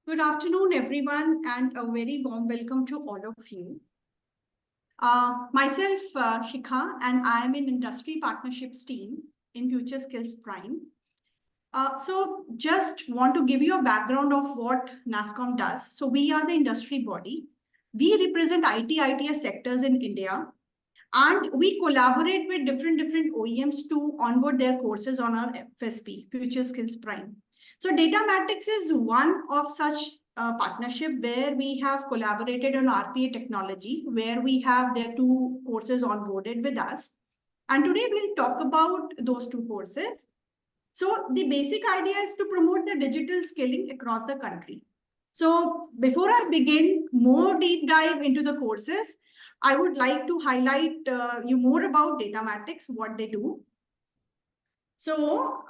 Good afternoon, everyone, and a very warm welcome to all of you. Myself, Shikha, and I am in Industry Partnerships team in FutureSkills Prime. So just want to give you a background of what Nasscom does. So we are the industry body. We represent ITS sectors in India, and we collaborate with different OEMs to onboard their courses on our FSP, FutureSkills Prime. So Datamatics is one of such partnership where we have collaborated on RPA technology, where we have their two courses onboarded with us. And today we'll talk about those two courses. So the basic idea is to promote the digital skilling across the country. So before I begin more deep dive into the courses, I would like to highlight you more about Datamatics, what they do. So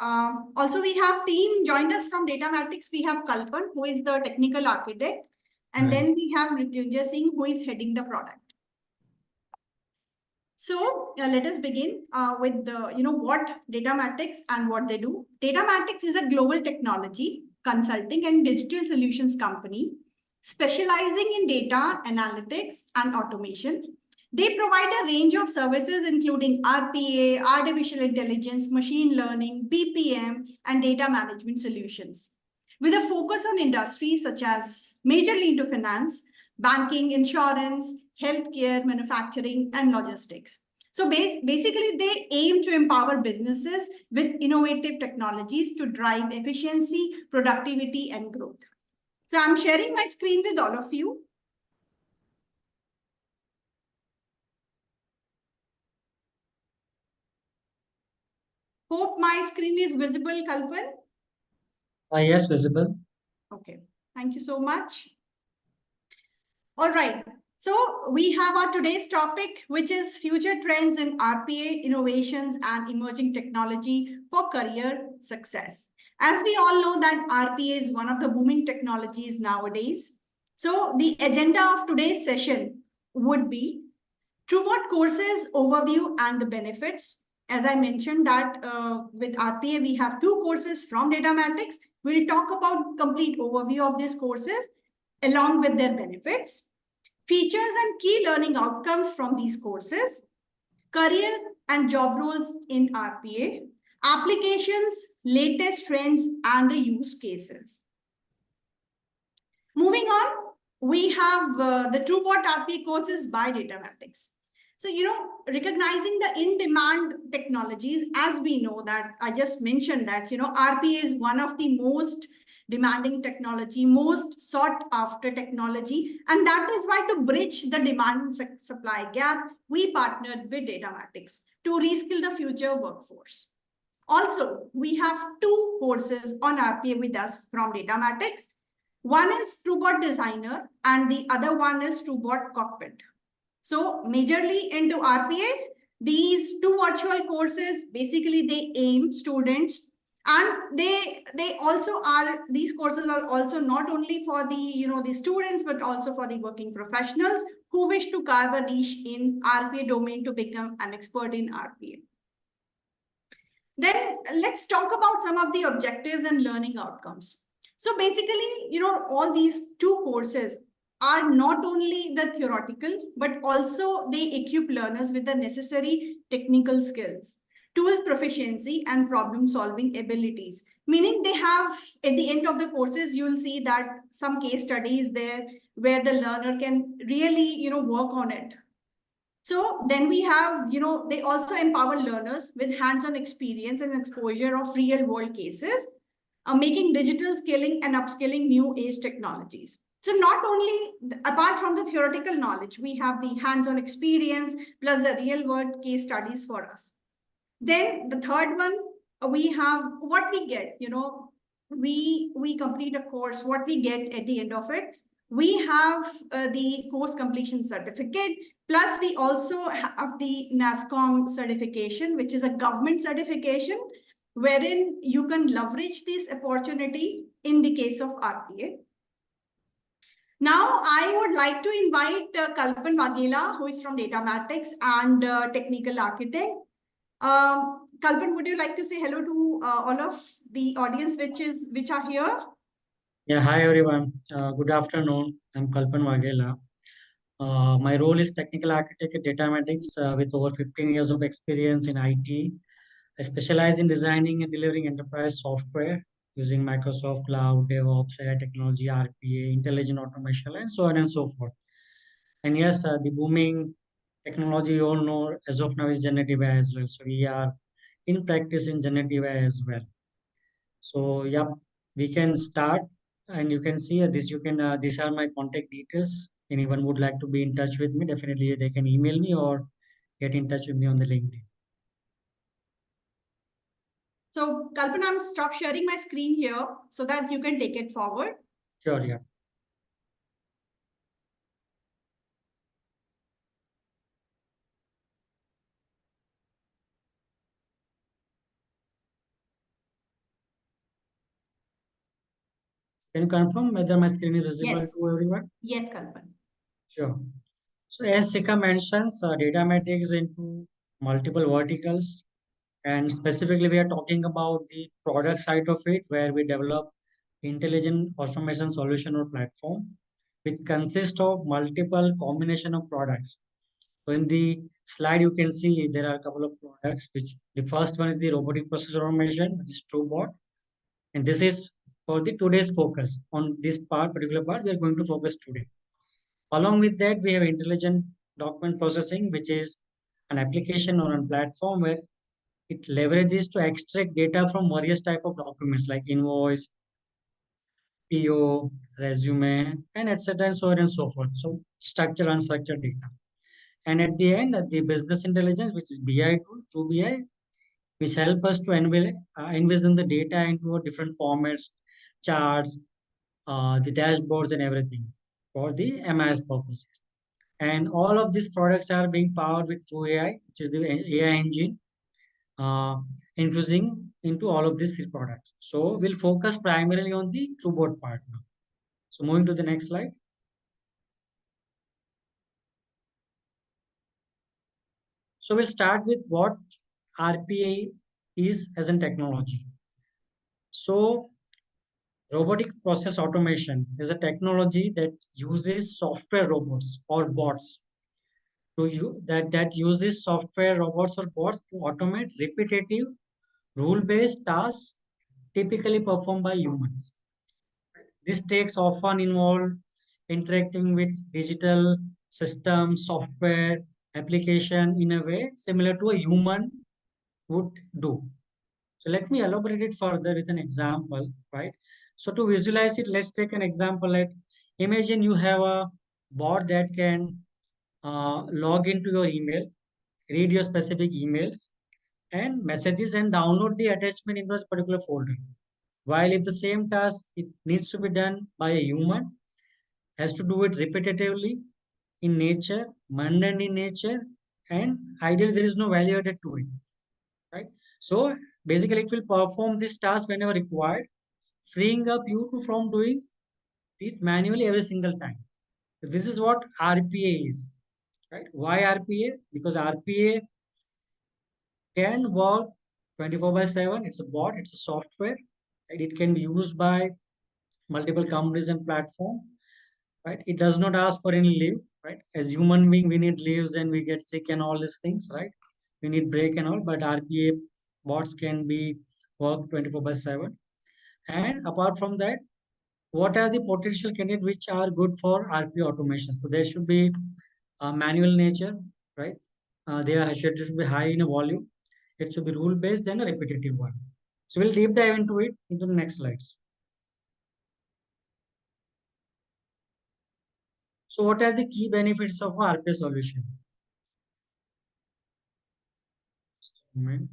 also we have team joined us from Datamatics. We have Kalpan, who is the technical architect. And then we have Mrityunjay Singh, who is heading the product. So let us begin with the, what Datamatics and what they do. Datamatics is a global technology, consulting and digital solutions company specializing in data analytics and automation. They provide a range of services including RPA, artificial intelligence, machine learning, BPM, and data management solutions, with a focus on industries such as majorly into finance, banking, insurance, healthcare, manufacturing, and logistics. So basically, they aim to empower businesses with innovative technologies to drive efficiency, productivity, and growth. So I'm sharing my screen with all of you. Hope my screen is visible, Kalpan. Yes, visible. Okay, thank you so much. All right, so we have our today's topic, which is future trends in RPA, innovations, and emerging technology for career success. As we all know that RPA is one of the booming technologies nowadays. So the agenda of today's session would be TrueBot courses overview and the benefits. As I mentioned that with RPA, we have two courses from Datamatics. We'll talk about complete overview of these courses along with their benefits, features and key learning outcomes from these courses, career and job roles in RPA, applications, latest trends, and the use cases. Moving on, we have the TrueBot RPA courses by Datamatics. So, recognizing the in-demand technologies, as we know that I just mentioned that, RPA is one of the most demanding technology, most sought after technology. And that is why to bridge the demand supply gap, we partnered with Datamatics to reskill the future workforce. Also, we have two courses on RPA with us from Datamatics. One is TrueBot Designer and the other one is TrueBot Cockpit. So majorly into RPA, these two virtual courses, basically they aim students, and they also are, these courses are also not only for the, the students, but also for the working professionals who wish to carve a niche in RPA domain to become an expert in RPA. Then let's talk about some of the objectives and learning outcomes. So basically, all these two courses are not only the theoretical, but also they equip learners with the necessary technical skills, tools proficiency, and problem-solving abilities. Meaning they have, at the end of the courses, you will see that some case studies there where the learner can really, work on it. So then we have, they also empower learners with hands-on experience and exposure of real-world cases, making digital skilling and upskilling new age technologies. So not only, apart from the theoretical knowledge, we have the hands-on experience plus the real-world case studies for us. Then the third one, we have what we get, we complete a course, what we get at the end of it. We have the course completion certificate, plus we also have the Nasscom certification, which is a government certification, wherein you can leverage this opportunity in the case of RPA. Now, I would like to invite Kalpan Waghela, who is from Datamatics and technical architect. Kalpan, would you like to say hello to all of the audience which are here? Yeah, hi everyone. Good afternoon. I'm Kalpan Waghela. My role is technical architect at Datamatics with over 15 years of experience in IT. I specialize in designing and delivering enterprise software using Microsoft Cloud, DevOps, AI technology, RPA, intelligent automation, and so on and so forth. And yes, the booming technology you all know as of now is generative AI as well. So we are in practice in generative AI as well. So yeah, we can start, and you can see this. You can these are my contact details. Anyone would like to be in touch with me, definitely they can email me or get in touch with me on the LinkedIn. So Kalpana, I'm stop sharing my screen here so that you can take it forward. Sure, yeah. Can you confirm whether my screen is visible Yes. to everyone? Yes, Kalpan. Sure. So as Sika mentions, data matrix into multiple verticals, and specifically we are talking about the product side of it, where we develop intelligent automation solution or platform, which consists of multiple combination of products. So in the slide, you can see there are a couple of products, which the first one is the robotic process automation, which is TrueBot. And this is for the today's focus on this particular part, we are going to focus today. Along with that, we have intelligent document processing, which is an application or a platform where it leverages to extract data from various type of documents like invoice, PO, resume, and etc. and so on and so forth. So structured, unstructured data. And at the end, the business intelligence, which is BI tool, through BI, which help us to envision the data into a different formats, charts, the dashboards and everything for the MIS purposes. And all of these products are being powered with True AI, which is the AI engine, uh, infusing into all of these three products. So we'll focus primarily on the TrueBot part now. So moving to the next slide. So we'll start with what RPA is as a technology. So robotic process automation is a technology that uses software robots or bots that uses software robots or bots to automate repetitive rule-based tasks typically performed by humans. This takes often involve interacting with digital systems, software, application in a way similar to a human would do. So let me elaborate it further with an example, right? So to visualize it, let's take an example like imagine you have a bot that can log into your email, read your specific emails and messages and download the attachment into a particular folder. While if the same task it needs to be done by a human, has to do it repetitively in nature, mundane in nature, and ideally there is no value added to it, right? So basically it will perform this task whenever required, freeing up you to from doing it manually every single time. This is what RPA is, right? Why RPA? Because RPA can work 24 by 7. It's a bot, it's a software, and it can be used by multiple companies and platform, right? It does not ask for any leave, right? As human being, we need leaves and we get sick and all these things, right? We need break and all, but RPA bots can be work 24 by 7. And apart from that, what are the potential candidates which are good for RPA automation? So there should be a manual nature, right? Should be high in a volume. It should be rule based and a repetitive one. So we'll deep dive into it into the next slides. So what are the key benefits of RPA solution? Moment.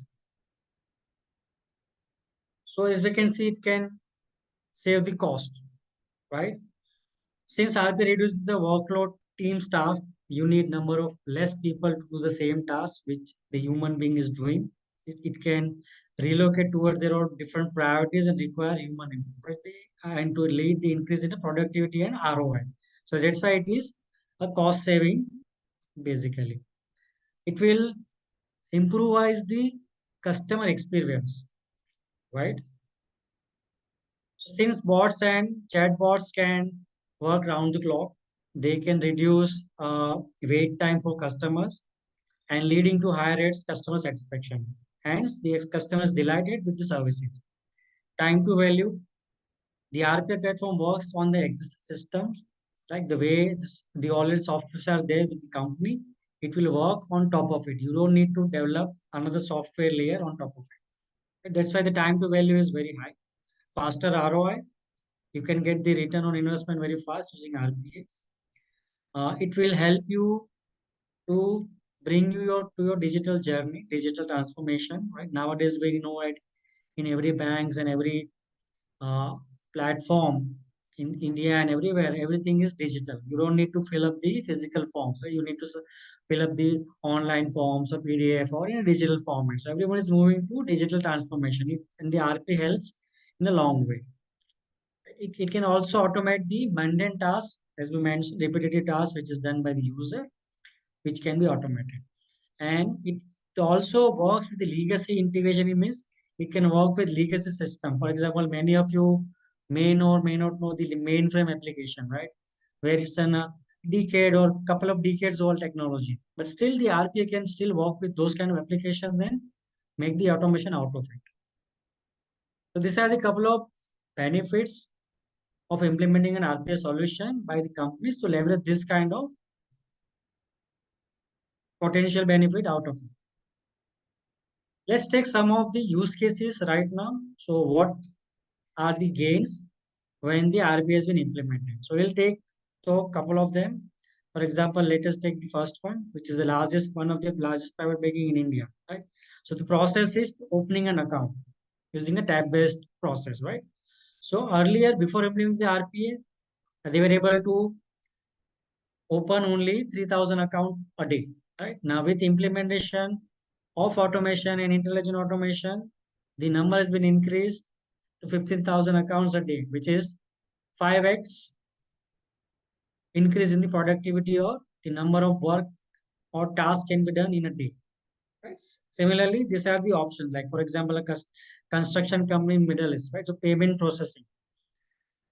So as we can see, it can save the cost, right? Since RPA reduces the workload, team staff, you need number of less people to do the same task which the human being is doing. It can relocate toward their own different priorities and require human input, right? And to lead the increase in the productivity and ROI. So that's why it is a cost saving basically. It will improvise the customer experience, right? Since bots and chatbots can work round the clock, they can reduce wait time for customers and leading to higher rates customer satisfaction. Hence, the customers delighted with the services. Time to value. The RPA platform works on the existing systems, like the way the already softwares are there with the company. It will work on top of it. You don't need to develop another software layer on top of it. That's why the time to value is very high. Faster ROI. You can get the return on investment very fast using RPA. It will help you to bring you to your digital journey, digital transformation. Right nowadays, we know it in every banks and every uh, platform in India and everywhere, everything is digital. You don't need to fill up the physical forms. So you need to fill up the online forms or PDF or in a digital format. So everyone is moving to digital transformation, and the RP helps in a long way. It can also automate the mundane tasks, as we mentioned, repetitive tasks, which is done by the user, which can be automated. And it also works with the legacy integration. It means it can work with legacy system. For example, many of you may not know the mainframe application, right? Where it's an decade or couple of decades old technology, but still the RPA can still work with those kind of applications and make the automation out of it. So these are the couple of benefits of implementing an RPA solution by the companies to leverage this kind of potential benefit out of it. Let's take some of the use cases right now. So what are the gains when the RPA has been implemented? So we'll take a couple of them. For example, let us take the first one, which is the largest one of the largest private banking in India, right? So the process is opening an account using a tab-based process, right? So earlier, before implementing the RPA, they were able to open only 3,000 account a day, right? Now with implementation of automation and intelligent automation, the number has been increased to 15,000 accounts a day, which is 5x increase in the productivity or the number of work or tasks can be done in a day. Right? Similarly, these are the options. Like for example, a construction company in Middle East, right? So payment processing.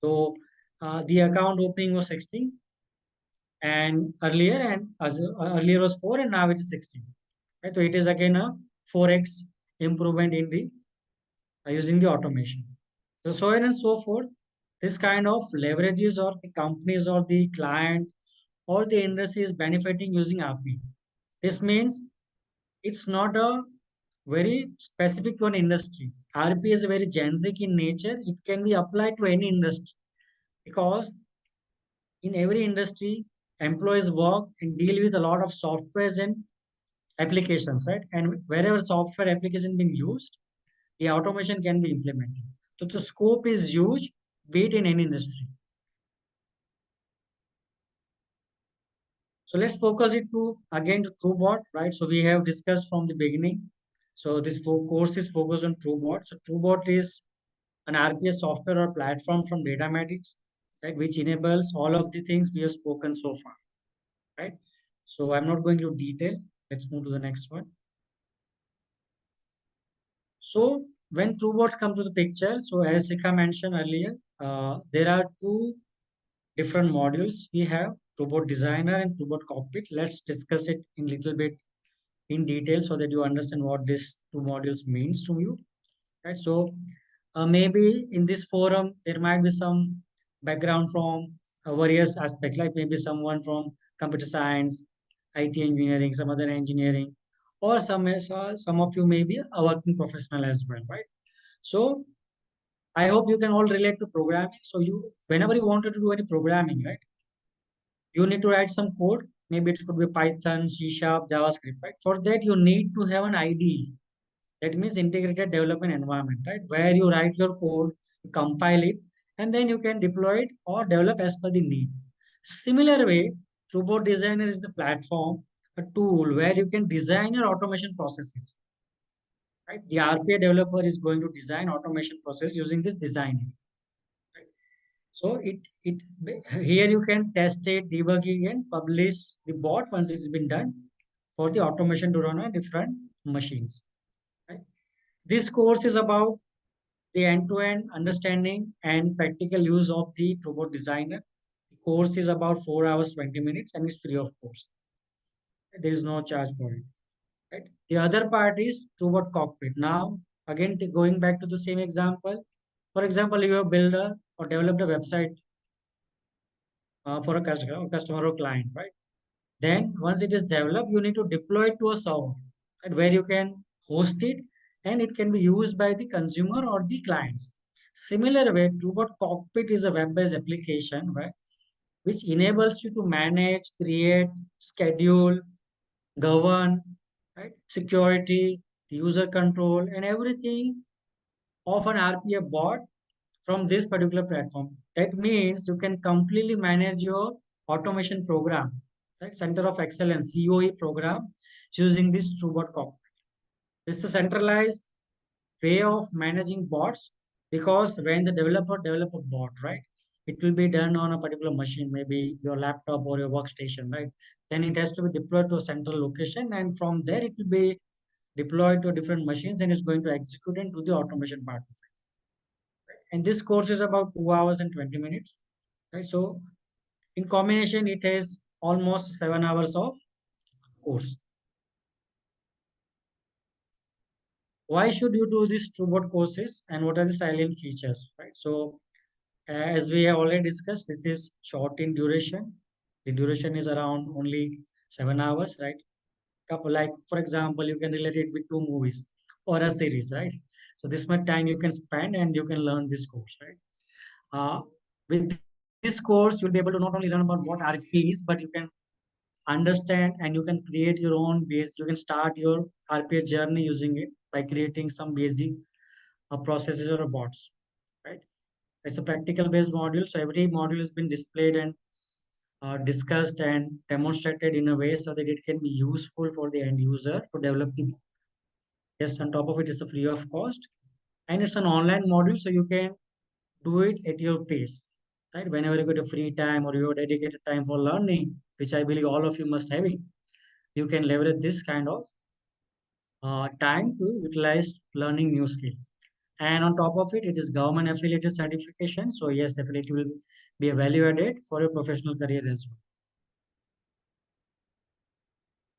So the account opening was 16 and earlier was 4 and now it is 16. Right? So it is again a 4x improvement in the using the automation. So on and so forth. This kind of leverages or the companies or the client or the industry is benefiting using RP. This means it's not a very specific to an industry. RP is very generic in nature. It can be applied to any industry because in every industry, employees work and deal with a lot of softwares and applications, right? And wherever software application being used, the automation can be implemented. So the scope is huge, be it in any industry. So let's focus it to again to TrueBot, right? So we have discussed from the beginning. So this course is focused on TrueBot. So TrueBot is an RPA software or platform from Datamatics, right, which enables all of the things we have spoken so far, right? So I'm not going to detail. Let's move to the next one. So when TrueBot comes to the picture, so as Sika mentioned earlier, there are two different modules. We have TrueBot Designer and TrueBot Cockpit. Let's discuss it in little bit in detail so that you understand what these two modules means to you, right? So maybe in this forum there might be some background from various aspects, like maybe someone from computer science, IT engineering, some other engineering, or some of you may be a working professional as well, right? So I hope you can all relate to programming. So you, whenever you wanted to do any programming, right, you need to write some code. Maybe it could be Python, C Sharp, JavaScript, right? For that, you need to have an IDE. That means integrated development environment, right? Where you write your code, you compile it, and then you can deploy it or develop as per the need. Similar way, Robot Designer is the platform, a tool where you can design your automation processes. Right? The RPA developer is going to design automation process using this design. Right? So it here you can test it, debug it, and publish the bot once it's been done for the automation to run on different machines. Right? This course is about the end-to-end understanding and practical use of the robot designer. The course is about 4 hours 20 minutes and it's free of course. There is no charge for it. Right? The other part is robot cockpit. Now, again, going back to the same example. For example, you have built or developed a website for a customer or client, right? Then once it is developed, you need to deploy it to a server, right, where you can host it and it can be used by the consumer or the clients. Similar way, Robot Cockpit is a web-based application, right, which enables you to manage, create, schedule, govern, right, security, user control, and everything of an RPA bot from this particular platform. That means you can completely manage your automation program, right? Center of Excellence COE program using this robot cockpit. This is a centralized way of managing bots because when the developer develop a bot, right, it will be done on a particular machine, maybe your laptop or your workstation, right? Then it has to be deployed to a central location, and from there it will be deployed to different machines and it's going to execute and do the automation part. And this course is about 2 hours and 20 minutes, right? So in combination, it has almost 7 hours of course. Why should you do these robot courses and what are the silent features, right? So as we have already discussed, this is short in duration. The duration is around only 7 hours, right? Couple like, for example, you can relate it with two movies or a series, right? So this much time you can spend and you can learn this course, right? With this course, you'll be able to not only learn about what RP is, but you can understand and you can create your own base. You can start your RPA journey using it by creating some basic processes or bots, right? It's a practical based module. So every module has been displayed and discussed and demonstrated in a way so that it can be useful for the end user to develop the. Yes, on top of it, it's a free of cost and it's an online module. So you can do it at your pace, right? Whenever you get a free time or your dedicated time for learning, which I believe all of you must have it, you can leverage this kind of time to utilize learning new skills. And on top of it, it is government affiliated certification. So yes, definitely will be a value added for your professional career as well.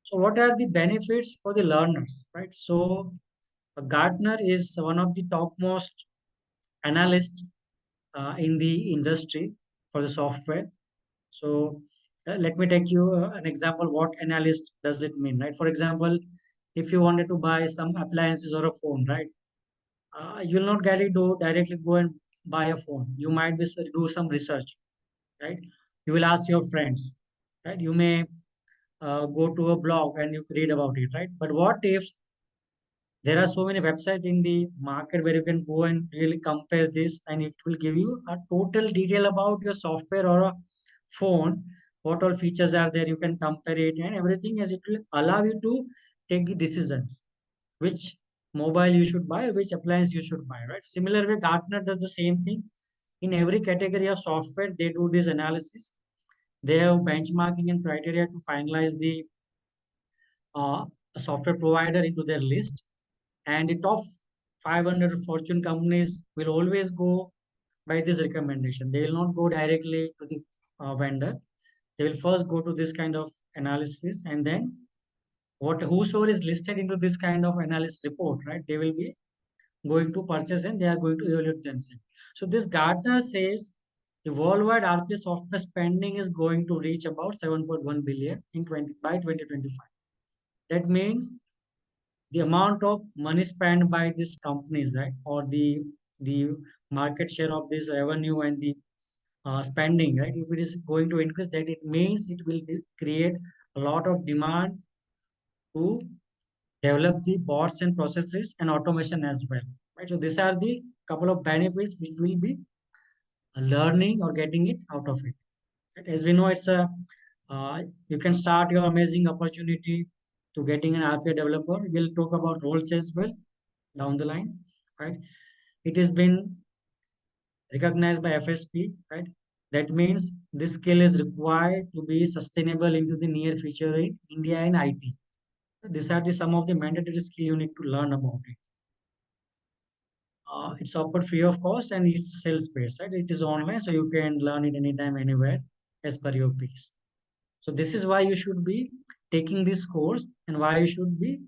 So what are the benefits for the learners, right? So Gartner is one of the topmost analysts in the industry for the software. So let me take you an example. What analyst does it mean, right? For example, if you wanted to buy some appliances or a phone, right? You'll not directly go and buy a phone. You might be do some research, right? You will ask your friends, right? You may go to a blog and you read about it, right? But what if there are so many websites in the market where you can go and really compare this and it will give you a total detail about your software or a phone, what all features are there, you can compare it and everything, as it will allow you to take the decisions which mobile you should buy, which appliance you should buy, right? Similar way, Gartner does the same thing. In every category of software, they do this analysis. They have benchmarking and criteria to finalize the uh, software provider into their list. And the top 500 Fortune companies will always go by this recommendation. They will not go directly to the vendor. They will first go to this kind of analysis and then what whosoever is listed into this kind of analysis report, right? They will be going to purchase and they are going to evaluate themselves. So this Gartner says the worldwide RP software spending is going to reach about 7.1 billion in 20 by 2025. That means the amount of money spent by these companies, right, or the market share of this revenue and the spending, right, if it is going to increase, that it means it will create a lot of demand to develop the bots and processes and automation as well, right? So these are the couple of benefits which will be learning or getting it out of it. Right? As we know, it's a you can start your amazing opportunity to getting an RPA developer. We'll talk about roles as well down the line, right? It has been recognized by FSP, right? That means this skill is required to be sustainable into the near future in India and IT. These are the some of the mandatory skill you need to learn about it. It's offered free of cost and it's self-paced, right? It is online, so you can learn it anytime, anywhere, as per your pace. So this is why you should be taking this course and why you should be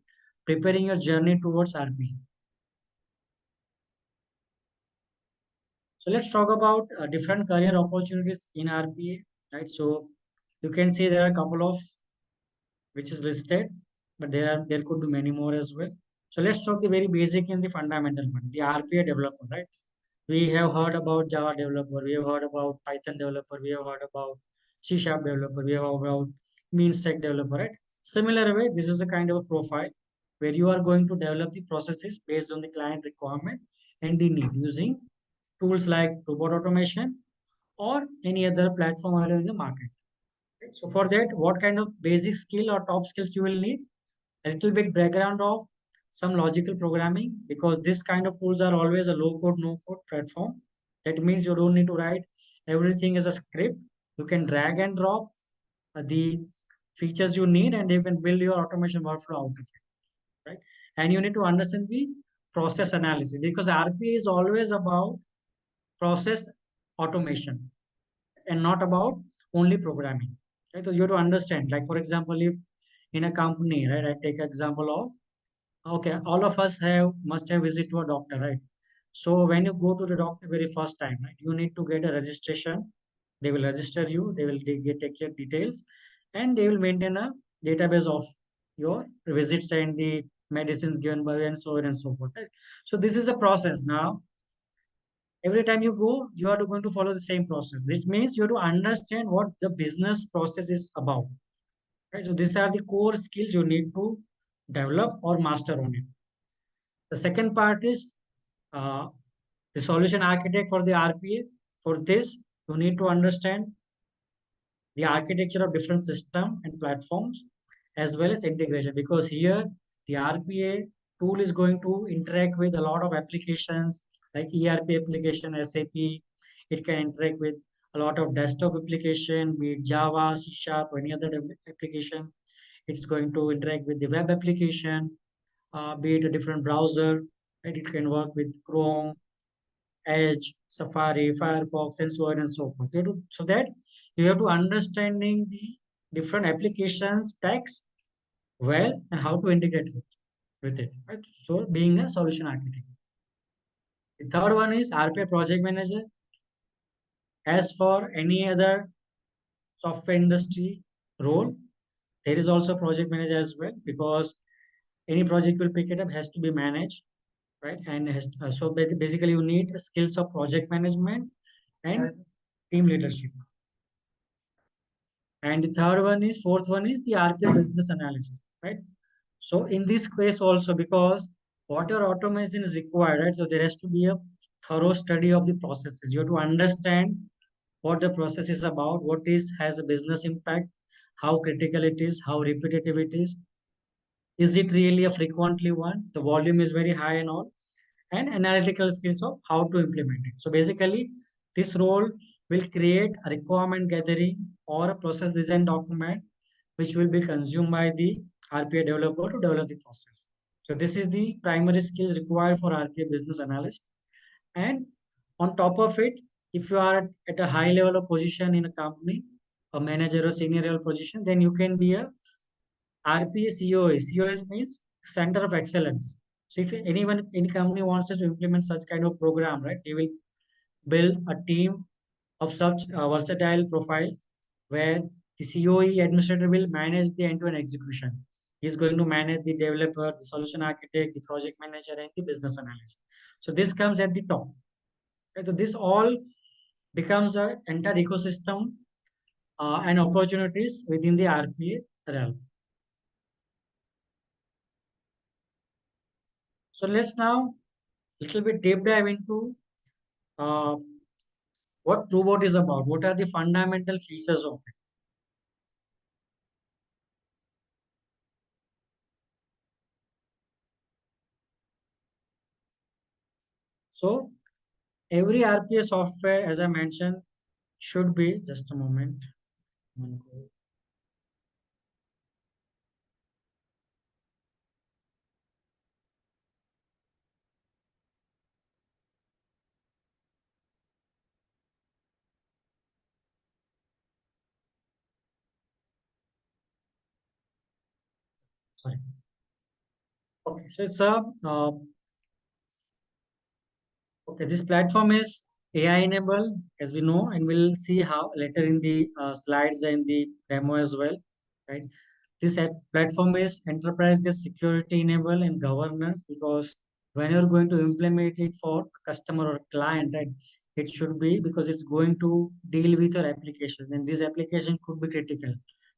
preparing your journey towards RP. So let's talk about different career opportunities in RPA, right? So you can see there are a couple of which is listed, but there could be many more as well. So let's talk the very basic and the fundamental one, the RPA developer, right? We have heard about Java developer, we have heard about Python developer, we have heard about C Sharp developer, we have heard about mean stack developer, right? Similar way, this is a kind of a profile where you are going to develop the processes based on the client requirement and the need using tools like robot automation or any other platform available in the market. Right? So for that, what kind of basic skill or top skills you will need? A little bit background of some logical programming, because this kind of tools are always a low code, no code platform. That means you don't need to write everything as a script. You can drag and drop the features you need and you can build your automation workflow out of it, right? And you need to understand the process analysis, because RPA is always about process automation and not about only programming, right? So you have to understand, like for example, if in a company, right, I take example of, okay, all of us have must have visit to a doctor, right? So when you go to the doctor very first time, right, you need to get a registration. They will register you. They will take your details, and they will maintain a database of your visits and the medicines given by you and so on and so forth. Right? So this is a process. Now, every time you go, you are going to follow the same process, which means you have to understand what the business process is about. Right? So these are the core skills you need to develop or master on it. The second part is uh, the solution architect for the RPA. For this, you need to understand the architecture of different system and platforms as well as integration, because here the RPA tool is going to interact with a lot of applications like ERP application, SAP. It can interact with a lot of desktop application, be it Java, C Sharp, or any other application. It's going to interact with the web application, be it a different browser, right? It can work with Chrome, Edge, Safari, Firefox, and so on and so forth. So that you have to understanding the different applications stacks well and how to integrate with it. Right? So being a solution architect. The third one is RPA project manager. As for any other software industry role, there is also project manager as well, because any project you'll pick it up has to be managed, right? And so basically you need skills of project management and team leadership. And the third one is, fourth one is the RPA business analyst, right? So in this case also, because water automation is required, right? So there has to be a thorough study of the processes. You have to understand what the process is about, what is has a business impact, how critical it is, how repetitive it is it really a frequently one, the volume is very high and all, and analytical skills of how to implement it. So basically, this role will create a requirement gathering or a process design document which will be consumed by the RPA developer to develop the process. So this is the primary skill required for RPA business analyst. And on top of it, if you are at a high level of position in a company, a manager or senior level position, then you can be a RPA COA. COS means Center of Excellence. So if anyone, any company wants to implement such kind of program, right, they will build a team of such versatile profiles where the COE administrator will manage the end-to-end execution. He's going to manage the developer, the solution architect, the project manager, and the business analyst. So this comes at the top. Okay, so this all becomes an entire ecosystem and opportunities within the RPA realm. So let's now little bit deep dive into uh, what robot is about. What are the fundamental features of it? So every RPA software, as I mentioned, should be just a moment. sorry. Okay, so it's a okay. This platform is AI enabled, as we know, and we'll see how later in the slides and the demo as well, right? This platform is enterprise the security enable and governance, because when you're going to implement it for customer or client, right, it should be because it's going to deal with your application, and this application could be critical.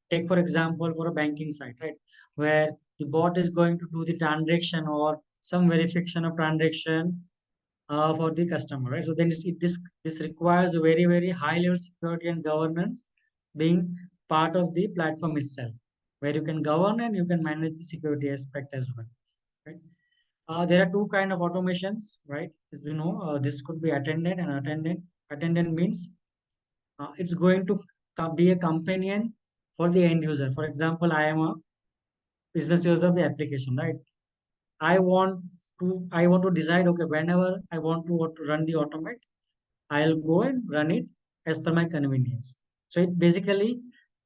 Take for example for a banking site, right, where the bot is going to do the transaction or some verification of transaction for the customer, right? So then this requires a very high level security and governance being part of the platform itself, where you can govern and you can manage the security aspect as well, right? There are two kind of automations, right? As we know, this could be attendant and attendant. Attendant means it's going to be a companion for the end user. For example, I am a business user of the application, right? I want to decide, okay, whenever I want to run the automate, I'll go and run it as per my convenience. So it basically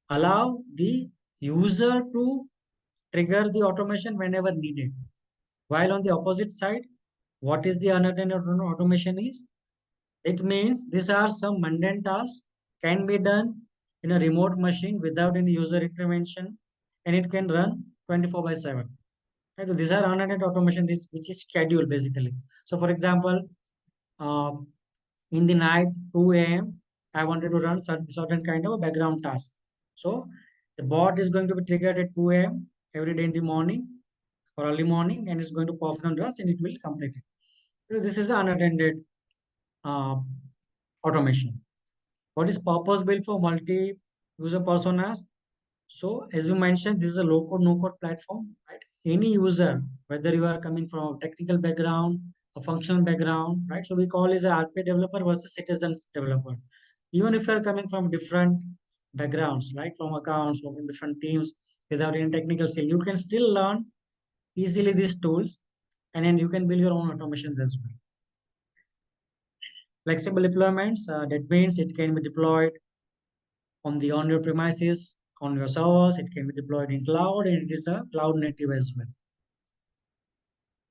allow the user to trigger the automation whenever needed. While on the opposite side, what is the unattended automation is? It means these are some mundane tasks can be done in a remote machine without any user intervention, and it can run 24 by 7. Right? So these are unattended automation, which is scheduled basically. So for example, um, in the night 2 a.m. I wanted to run certain kind of a background task. So the bot is going to be triggered at 2 a.m. every day in the morning or early morning, and it's going to perform the task and it will complete it. So this is unattended uh, automation. What is purpose built for multi-user personas? So as we mentioned, this is a low-code, no-code platform, right? Any user, whether you are coming from a technical background, a functional background, right? So we call it a RPA developer versus citizens developer. Even if you are coming from different backgrounds, like from accounts, from different teams, without any technical skill, you can still learn easily these tools, and then you can build your own automations as well. Flexible deployments, that means it can be deployed on your premises, on your servers, it can be deployed in cloud, and it is a cloud native as well.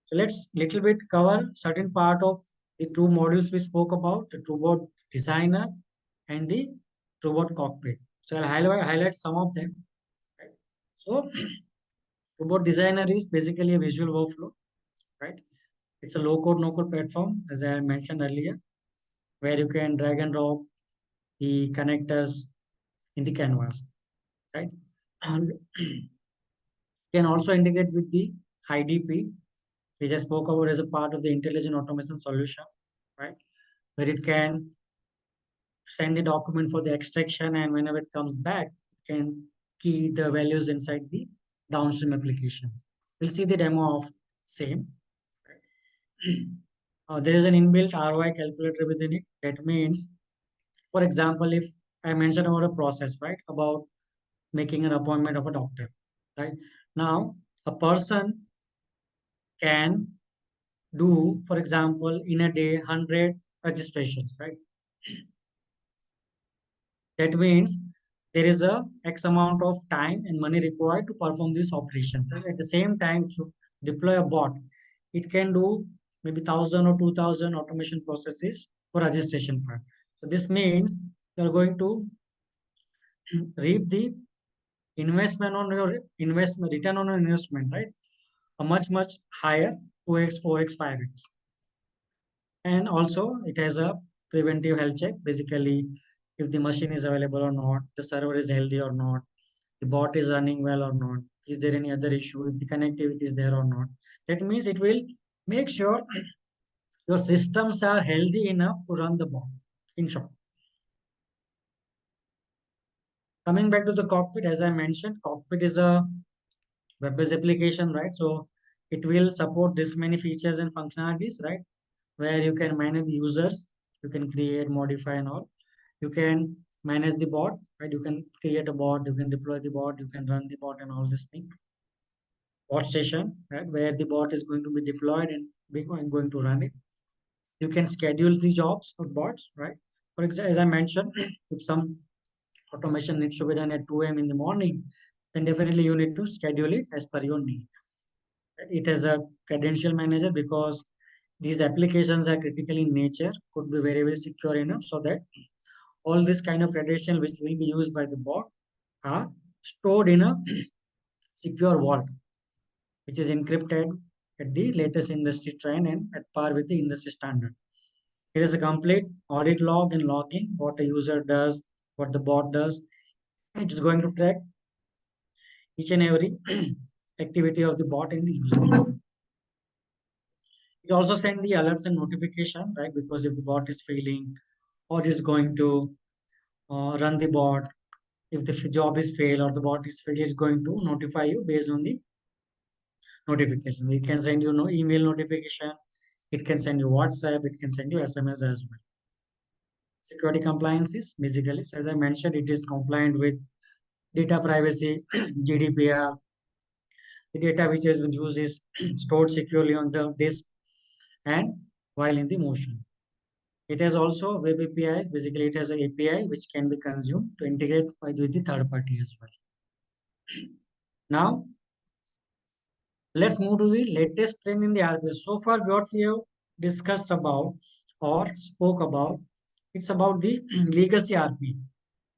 So let's little bit cover certain part of the two modules we spoke about, the robot designer and the robot cockpit. So I'll highlight some of them. Right? So robot designer is basically a visual workflow, right? It's a low code, no code platform, as I mentioned earlier, where you can drag and drop the connectors in the canvas, right? And can also integrate with the IDP, which I spoke about as a part of the intelligent automation solution, right? Where it can send the document for the extraction, and whenever it comes back, it can key the values inside the downstream applications. We'll see the demo of same. There is an inbuilt ROI calculator within it. That means, for example, if I mentioned about a process, right, about making an appointment of a doctor, right? Now, a person can do, for example, in a day, 100 registrations, right? That means there is a X amount of time and money required to perform these operations. And at the same time, if you deploy a bot, it can do maybe 1,000 or 2,000 automation processes for registration part. So this means you're going to reap the investment on your investment, return on your investment, right? A much higher 2x, 4x, 5x. And also it has a preventive health check. Basically, if the machine is available or not, the server is healthy or not, the bot is running well or not, is there any other issue, if the connectivity is there or not. That means it will make sure your systems are healthy enough to run the bot. In short, coming back to the cockpit, as I mentioned, cockpit is a web-based application, right? So it will support this many features and functionalities, right? Where you can manage users, you can create, modify, and all. You can manage the bot, right? You can create a bot, you can deploy the bot, you can run the bot, and all this thing. Bot station, right? Where the bot is going to be deployed and going to run it. You can schedule the jobs of bots, right? For example, as I mentioned, if some automation needs to be done at 2 a.m. in the morning, then definitely you need to schedule it as per your need. It has a credential manager because these applications are critical in nature, could be very, very secure enough so that all this kind of credential which will be used by the bot are stored in a secure vault, which is encrypted at the latest industry trend and at par with the industry standard. It is a complete audit log and logging what a user does, what the bot does. It is going to track each and every activity of the bot and the user. It also send the alerts and notification, right? Because if the bot is failing or is going to run the bot, if the job is failed or the bot is failed, it's going to notify you based on the notification. It can send you no email notification. It can send you WhatsApp. It can send you SMS as well. Security compliance is basically, so as I mentioned, it is compliant with data privacy, GDPR. The data which has been used is stored securely on the disk and while in the motion. It has also web APIs. Basically, it has an API which can be consumed to integrate with the third party as well. Now, let's move to the latest trend in the RPA. So far, what we have discussed about or spoke about, it's about the legacy RPA.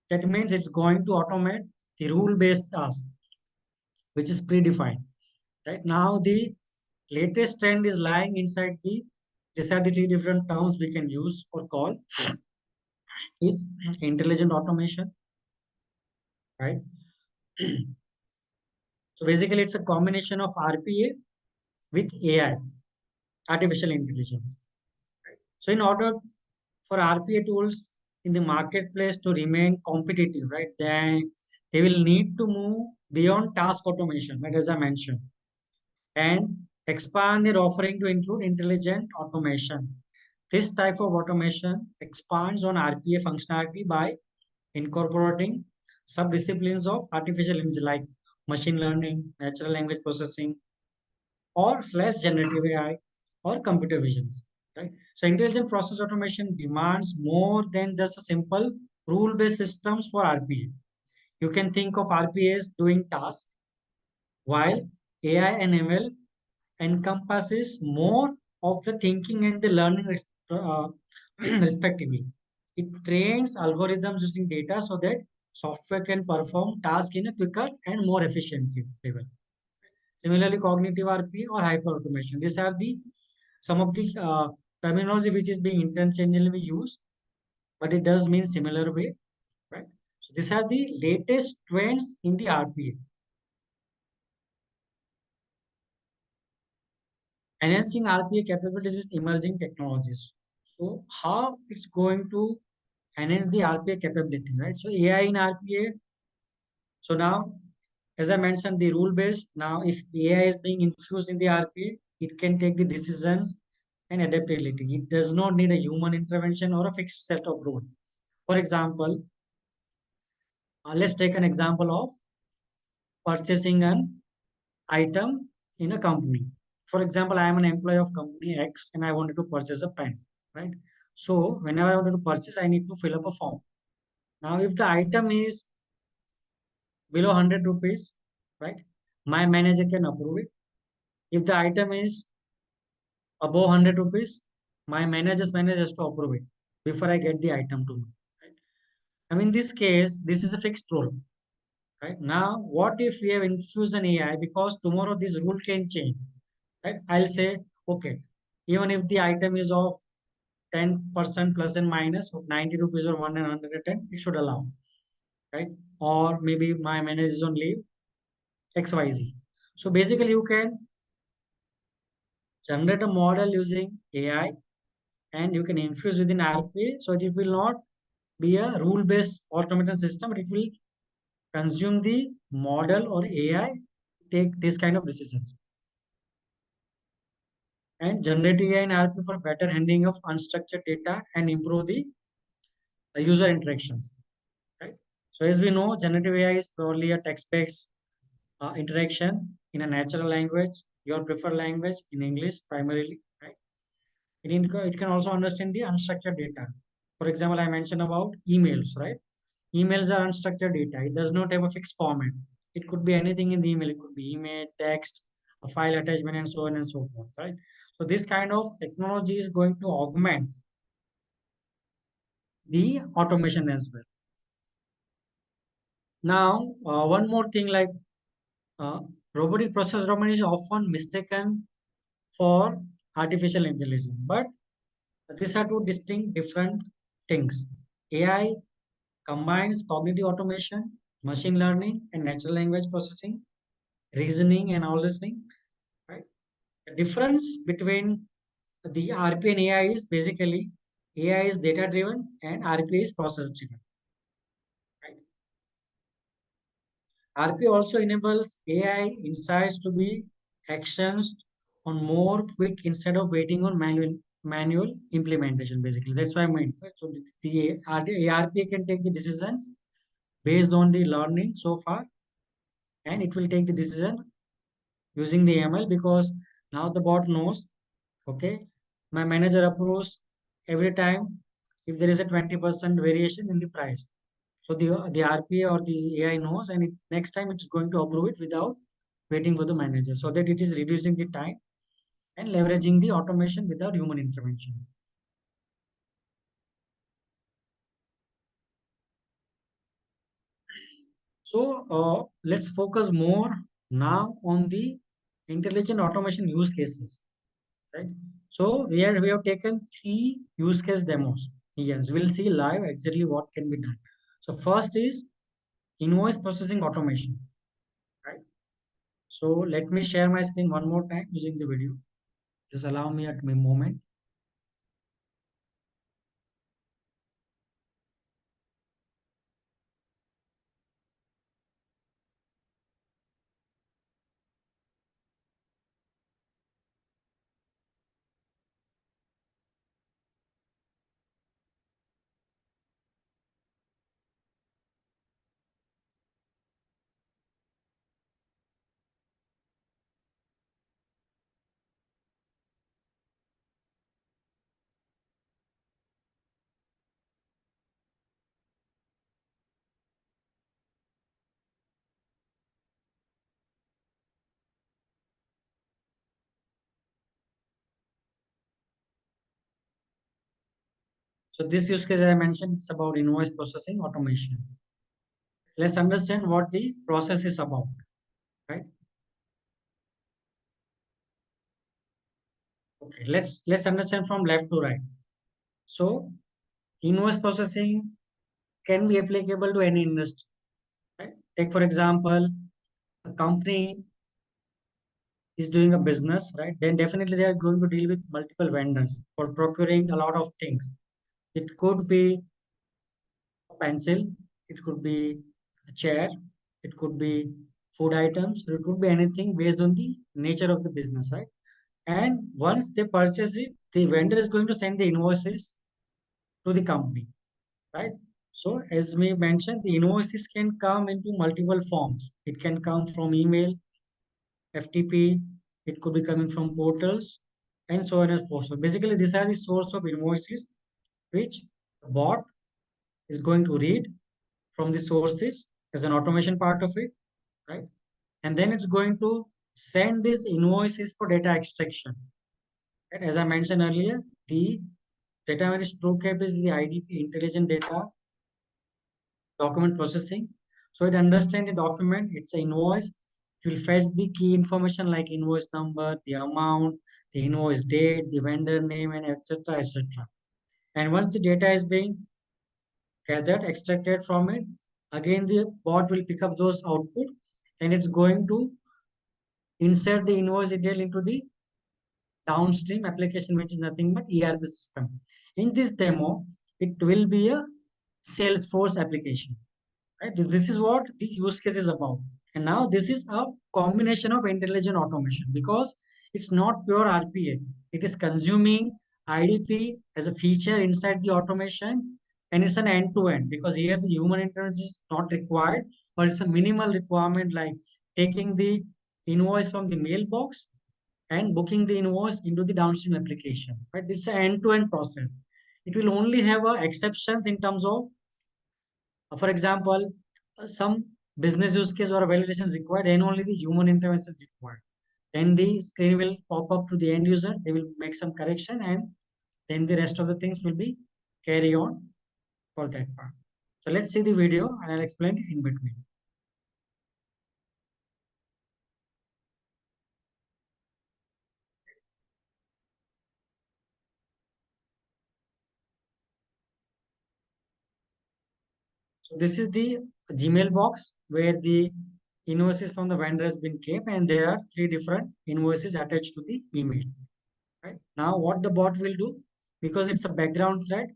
That means it's going to automate the rule-based task, which is predefined. Right now, the latest trend is lying inside the. These are the three different terms we can use or call is intelligent automation, right? So basically, it's a combination of RPA with AI, artificial intelligence. So in order for RPA tools in the marketplace to remain competitive, right, then they will need to move beyond task automation, right, as I mentioned, and expand their offering to include intelligent automation. This type of automation expands on RPA functionality by incorporating sub-disciplines of artificial intelligence like machine learning, natural language processing, or slash generative AI or computer visions. Right? So intelligent process automation demands more than just a simple rule-based systems for RPA. You can think of RPAs doing tasks while AI and ML encompasses more of the thinking and the learning respectively. It trains algorithms using data so that software can perform tasks in a quicker and more efficiency level. Similarly, cognitive RPA or hyper automation. These are the some of the terminology which is being interchangeably used, but it does mean similar way, right? So these are the latest trends in the RPA. Enhancing RPA capabilities with emerging technologies. So how it's going to enhance the RPA capability, right? So AI in RPA. So now, as I mentioned, the rule based. Now, if AI is being infused in the RPA, it can take the decisions and adaptability. It does not need a human intervention or a fixed set of rules. For example, let's take an example of purchasing an item in a company. For example, I am an employee of company X and I wanted to purchase a pen, right? So whenever I wanted to purchase, I need to fill up a form. Now, if the item is below 100 rupees, right, my manager can approve it. If the item is above 100 rupees, my manager's manager has to approve it before I get the item to me. Right? Now, in this case, this is a fixed rule. Right now, what if we have infused an AI because tomorrow this rule can change? Right? I'll say, okay, even if the item is of 10% plus and minus of 90 rupees or 110, it should allow, right? Or maybe my manager is on leave, XYZ. So basically, you can generate a model using AI and you can infuse within RPA. So it will not be a rule-based automated system, but it will consume the model or AI take this kind of decisions. And generative AI and RP for better handling of unstructured data and improve the user interactions. Right. So as we know, generative AI is purely a text-based interaction in a natural language, your preferred language in English primarily. Right. It can also understand the unstructured data. For example, I mentioned about emails. Right. Emails are unstructured data. It does not have a fixed format. It could be anything in the email. It could be email, text, a file attachment, and so on and so forth, right? So this kind of technology is going to augment the automation as well. Now, one more thing, like uh, robotic process automation is often mistaken for artificial intelligence, but these are two distinct different things. AI combines cognitive automation, machine learning, and natural language processing, reasoning, and all this thing. Right? The difference between the RPA and AI is basically AI is data driven and RPA is process driven. Right? RPA also enables AI insights to be actions on more quick instead of waiting on manual implementation. Basically, that's why I mean. Right? So the RPA can take the decisions based on the learning so far, and it will take the decision using the ML because now the bot knows, okay, my manager approves every time if there is a 20% variation in the price. So the RPA or the AI knows, and next time it's going to approve it without waiting for the manager, so that it is reducing the time and leveraging the automation without human intervention. So let's focus more now on the intelligent automation use cases, right? So we have taken three use case demos. Yes, we'll see live exactly what can be done. So first is invoice processing automation, right? So let me share my screen one more time using the video. Just allow me a moment. So this use case I mentioned, it's about invoice processing automation. Let's understand what the process is about, right? Okay, let's understand from left to right. So invoice processing can be applicable to any industry, right? Take for example, a company is doing a business, right? Then definitely they are going to deal with multiple vendors for procuring a lot of things. It could be a pencil, it could be a chair, it could be food items, it could be anything based on the nature of the business, right? And once they purchase it, the vendor is going to send the invoices to the company, right? So as we mentioned, the invoices can come into multiple forms. It can come from email, FTP, it could be coming from portals, and so on and so forth. So basically, these are the source of invoices which the bot is going to read from the sources as an automation part of it, right? And then it's going to send these invoices for data extraction. Right? As I mentioned earlier, the Datamatics TrueCap is the IDP, intelligent data document processing. So it understands the document, it's an invoice. It will fetch the key information like invoice number, the amount, the invoice date, the vendor name, and etc. etc. And once the data is being gathered, extracted from it, again the bot will pick up those output and it's going to insert the invoice detail into the downstream application, which is nothing but ERP system. In this demo, it will be a Salesforce application. Right? This is what the use case is about. And now this is a combination of intelligent automation because it's not pure RPA. It is consuming IDP as a feature inside the automation, and it's an end-to-end because here the human intervention is not required, but it's a minimal requirement like taking the invoice from the mailbox and booking the invoice into the downstream application. Right? It's an end-to-end process. It will only have exceptions in terms of, for example, some business use case or a validation is required, then only the human intervention is required. Then the screen will pop up to the end user. They will make some correction, and then the rest of the things will be carry on for that part. So let's see the video and I'll explain in between. So this is the Gmail box where the invoices from the vendor has been kept, and there are 3 different invoices attached to the email. Right now, what the bot will do, because it's a background thread,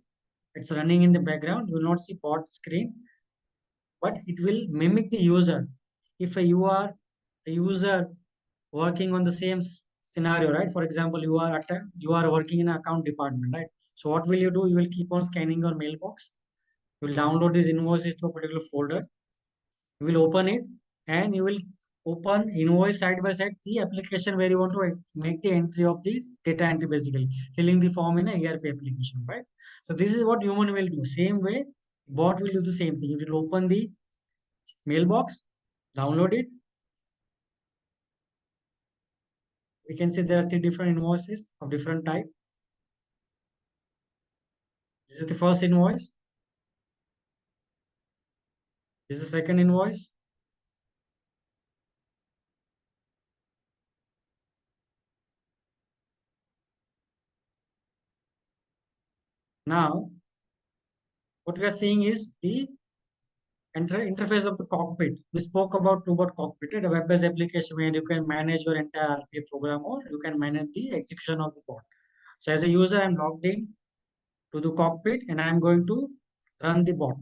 it's running in the background. You will not see bot screen, but it will mimic the user. If you are a user working on the same scenario, right? For example, you are working in an account department, right? So what will you do? You will keep on scanning your mailbox. You will download these invoices to a particular folder. You will open it, and you will open invoice side by side the application where you want to make the entry of the data entry, basically filling the form in a ERP application, right? So this is what human will do. Same way, bot will do the same thing. It will open the mailbox, download it. We can see there are 3 different invoices of different type. This is the first invoice. This is the second invoice. Now, what we are seeing is the interface of the cockpit. We spoke about robot cockpit, right? A web-based application where you can manage your entire RPA program, or you can manage the execution of the bot. So as a user, I'm logged in to the cockpit and I'm going to run the bot.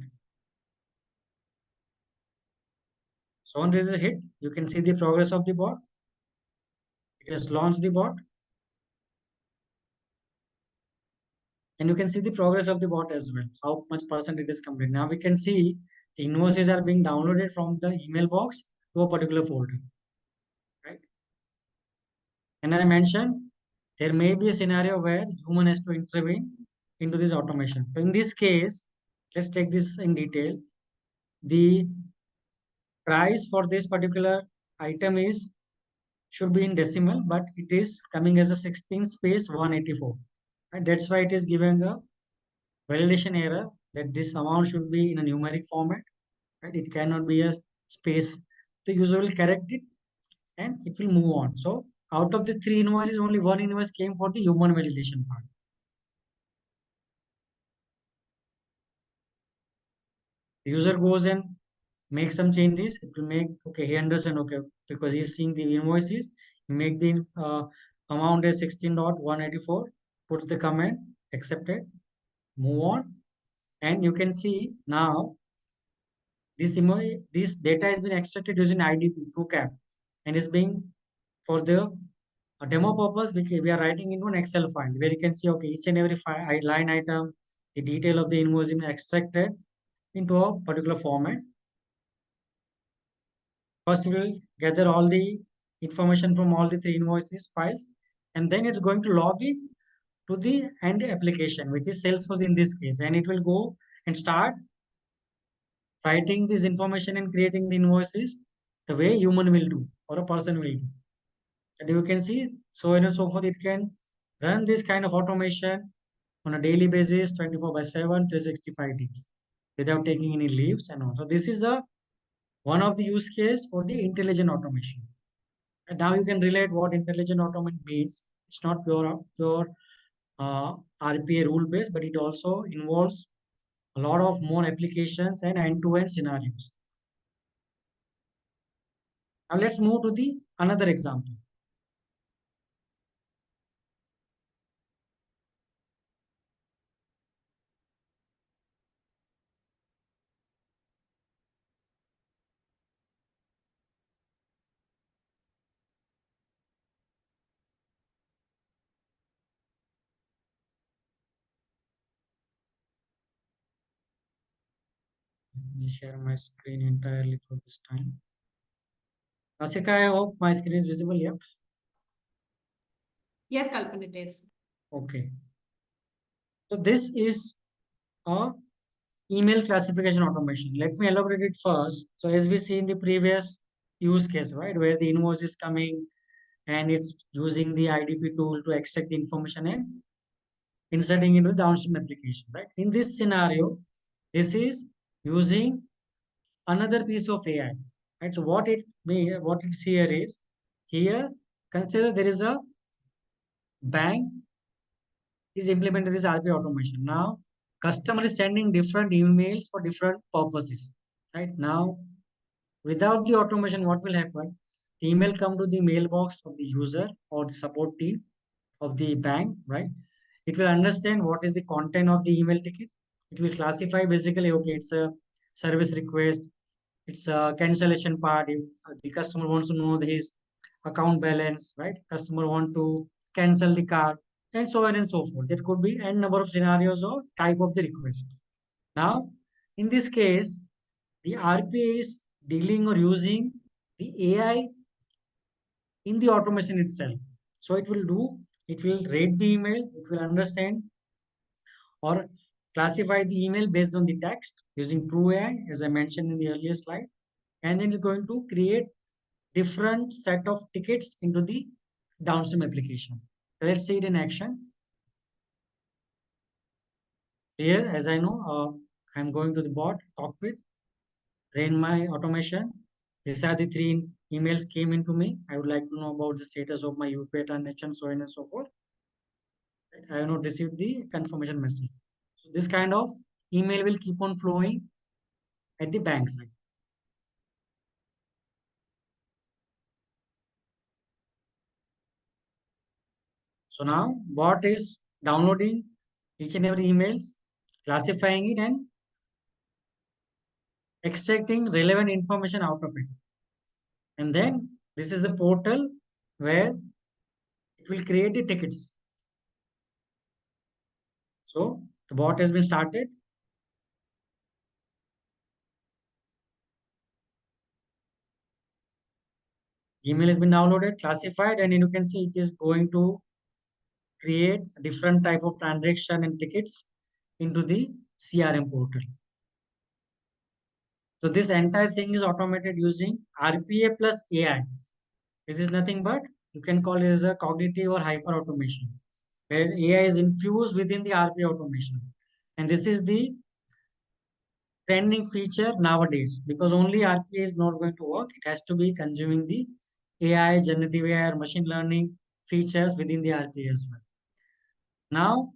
So when there is a hit, you can see the progress of the bot. It has launched the bot, and you can see the progress of the bot as well, how much percent it is complete. Now we can see the invoices are being downloaded from the email box to a particular folder, right? And I mentioned there may be a scenario where human has to intervene into this automation. So in this case, let's take this in detail. The price for this particular item is should be in decimal, but it is coming as a 16 space 184. And that's why it is giving a validation error that this amount should be in a numeric format. Right? It cannot be a space. The user will correct it and it will move on. So out of the 3 invoices, only 1 invoice came for the human validation part. The user goes and makes some changes. It will make, okay, he understand, okay, because he's seeing the invoices, he make the amount as 16.184, puts the comment, accepted, move on. And you can see now this data has been extracted using IDP through CAP and is being for the demo purpose. We are writing into an Excel file where you can see, okay, each and every line item, the detail of the invoice is extracted into a particular format. First, we will gather all the information from all the 3 invoices files, and then it's going to log in to the end application, which is Salesforce in this case, and it will go and start writing this information and creating the invoices the way human will do or a person will do. And you can see, so on and so forth, it can run this kind of automation on a daily basis, 24/7, 365 days, without taking any leaves and all. So this is a one of the use case for the intelligent automation. And now you can relate what intelligent automation means. It's not pure RPA rule based, but it also involves a lot of more applications and end-to-end scenarios. Now let's move to the another example. Let me share my screen entirely for this time. Asika, I hope my screen is visible. Yeah. Yes, Kalpan, it is. Okay. So this is a email classification automation. Let me elaborate it first. So as we see in the previous use case, right, where the invoice is coming and it's using the IDP tool to extract the information and inserting into the downstream application, right? In this scenario, this is using another piece of AI, right? So what it's here is, here, consider there is a bank is implemented this RPA automation. Now, customer is sending different emails for different purposes, right? Now, without the automation, what will happen? The email come to the mailbox of the user or the support team of the bank, right? It will understand what is the content of the email ticket. It will classify basically, okay, it's a service request, it's a cancellation part. If the customer wants to know his account balance, right? Customer want to cancel the card, and so on and so forth. There could be n number of scenarios or type of the request. Now, in this case, the RPA is dealing or using the AI in the automation itself. So it will read the email, it will understand or classify the email based on the text using true AI, as I mentioned in the earlier slide, and then it's going to create different set of tickets into the downstream application. Let's see it in action. Here, as I know, I'm going to the bot cockpit, run my automation. These are the three emails came into me. I would like to know about the status of my UPI transaction, so on and so forth. I have not received the confirmation message. So this kind of email will keep on flowing at the bank side. So now bot is downloading each and every emails, classifying it and extracting relevant information out of it. And then this is the portal where it will create the tickets. So the bot has been started. Email has been downloaded, classified, and you can see it is going to create different type of transaction and tickets into the CRM portal. So this entire thing is automated using RPA plus AI. This is nothing but you can call it as a cognitive or hyper automation, where AI is infused within the RPA automation. And this is the trending feature nowadays, because only RPA is not going to work. It has to be consuming the AI, generative AI, or machine learning features within the RPA as well. Now,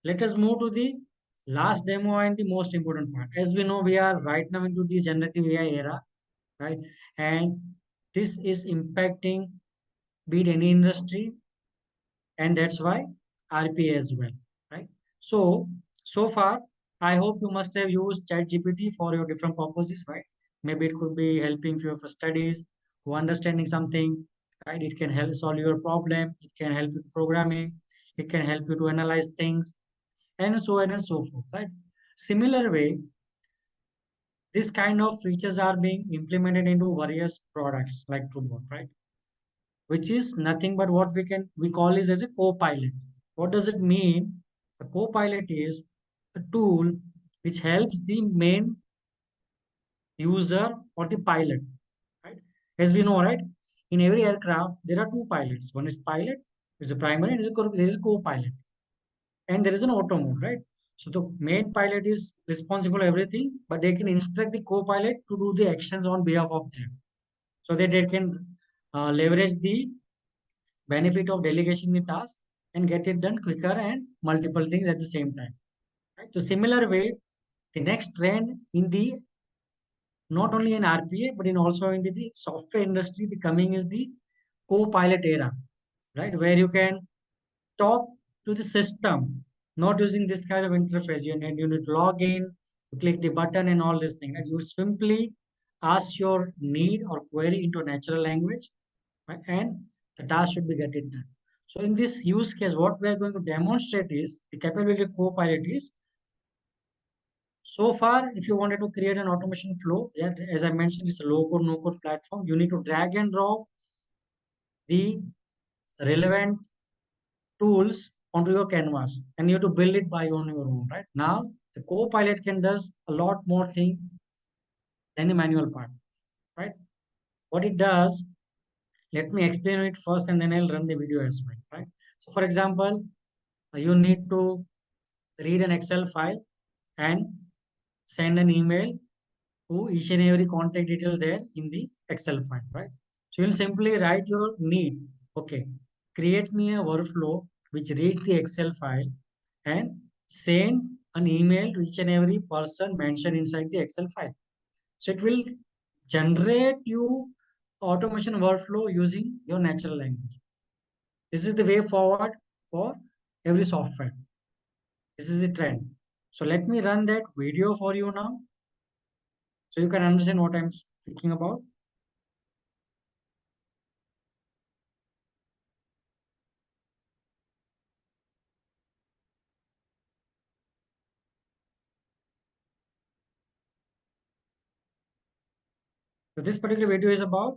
let us move to the last demo and the most important part. As we know, we are right now into the generative AI era, right? And this is impacting be it any industry, and that's why RPA as well, right? So, so far, I hope you must have used ChatGPT for your different purposes, right? Maybe it could be helping you for studies, for understanding something, right? It can help solve your problem, it can help you with programming, it can help you to analyze things, and so on and so forth, right? Similar way, this kind of features are being implemented into various products like TrueBot, right? Which is nothing but what we call is as a co-pilot. What does it mean? A co-pilot is a tool which helps the main user or the pilot, right? As we know, right, in every aircraft there are two pilots. One is pilot, is a primary, and there is a co-pilot, and there is an auto mode, right? So the main pilot is responsible for everything, but they can instruct the co-pilot to do the actions on behalf of them, so that they can leverage the benefit of delegation the task and get it done quicker and multiple things at the same time. Right? So similar way, the next trend in the not only in RPA but in also in the software industry, the coming is the co-pilot era, right? Where you can talk to the system, not using this kind of interface. You need to log in, you click the button and all this thing. And you simply ask your need or query into natural language, right? And the task should be getting done. So in this use case, what we are going to demonstrate is the capability of Copilot is, so far, if you wanted to create an automation flow, yeah, as I mentioned, it's a low code, no code platform. You need to drag and drop the relevant tools onto your canvas and you have to build it by on your own, right? Now the co-pilot can does a lot more thing than the manual part, right? What it does, let me explain it first and then I'll run the video as well, right? So for example, you need to read an Excel file and send an email to each and every contact detail there in the Excel file, right? So you'll simply write your need. Okay, create me a workflow which reads the Excel file and send an email to each and every person mentioned inside the Excel file. So it will generate you automation workflow using your natural language. This is the way forward for every software. This is the trend. So let me run that video for you now so you can understand what I'm speaking about. So this particular video is about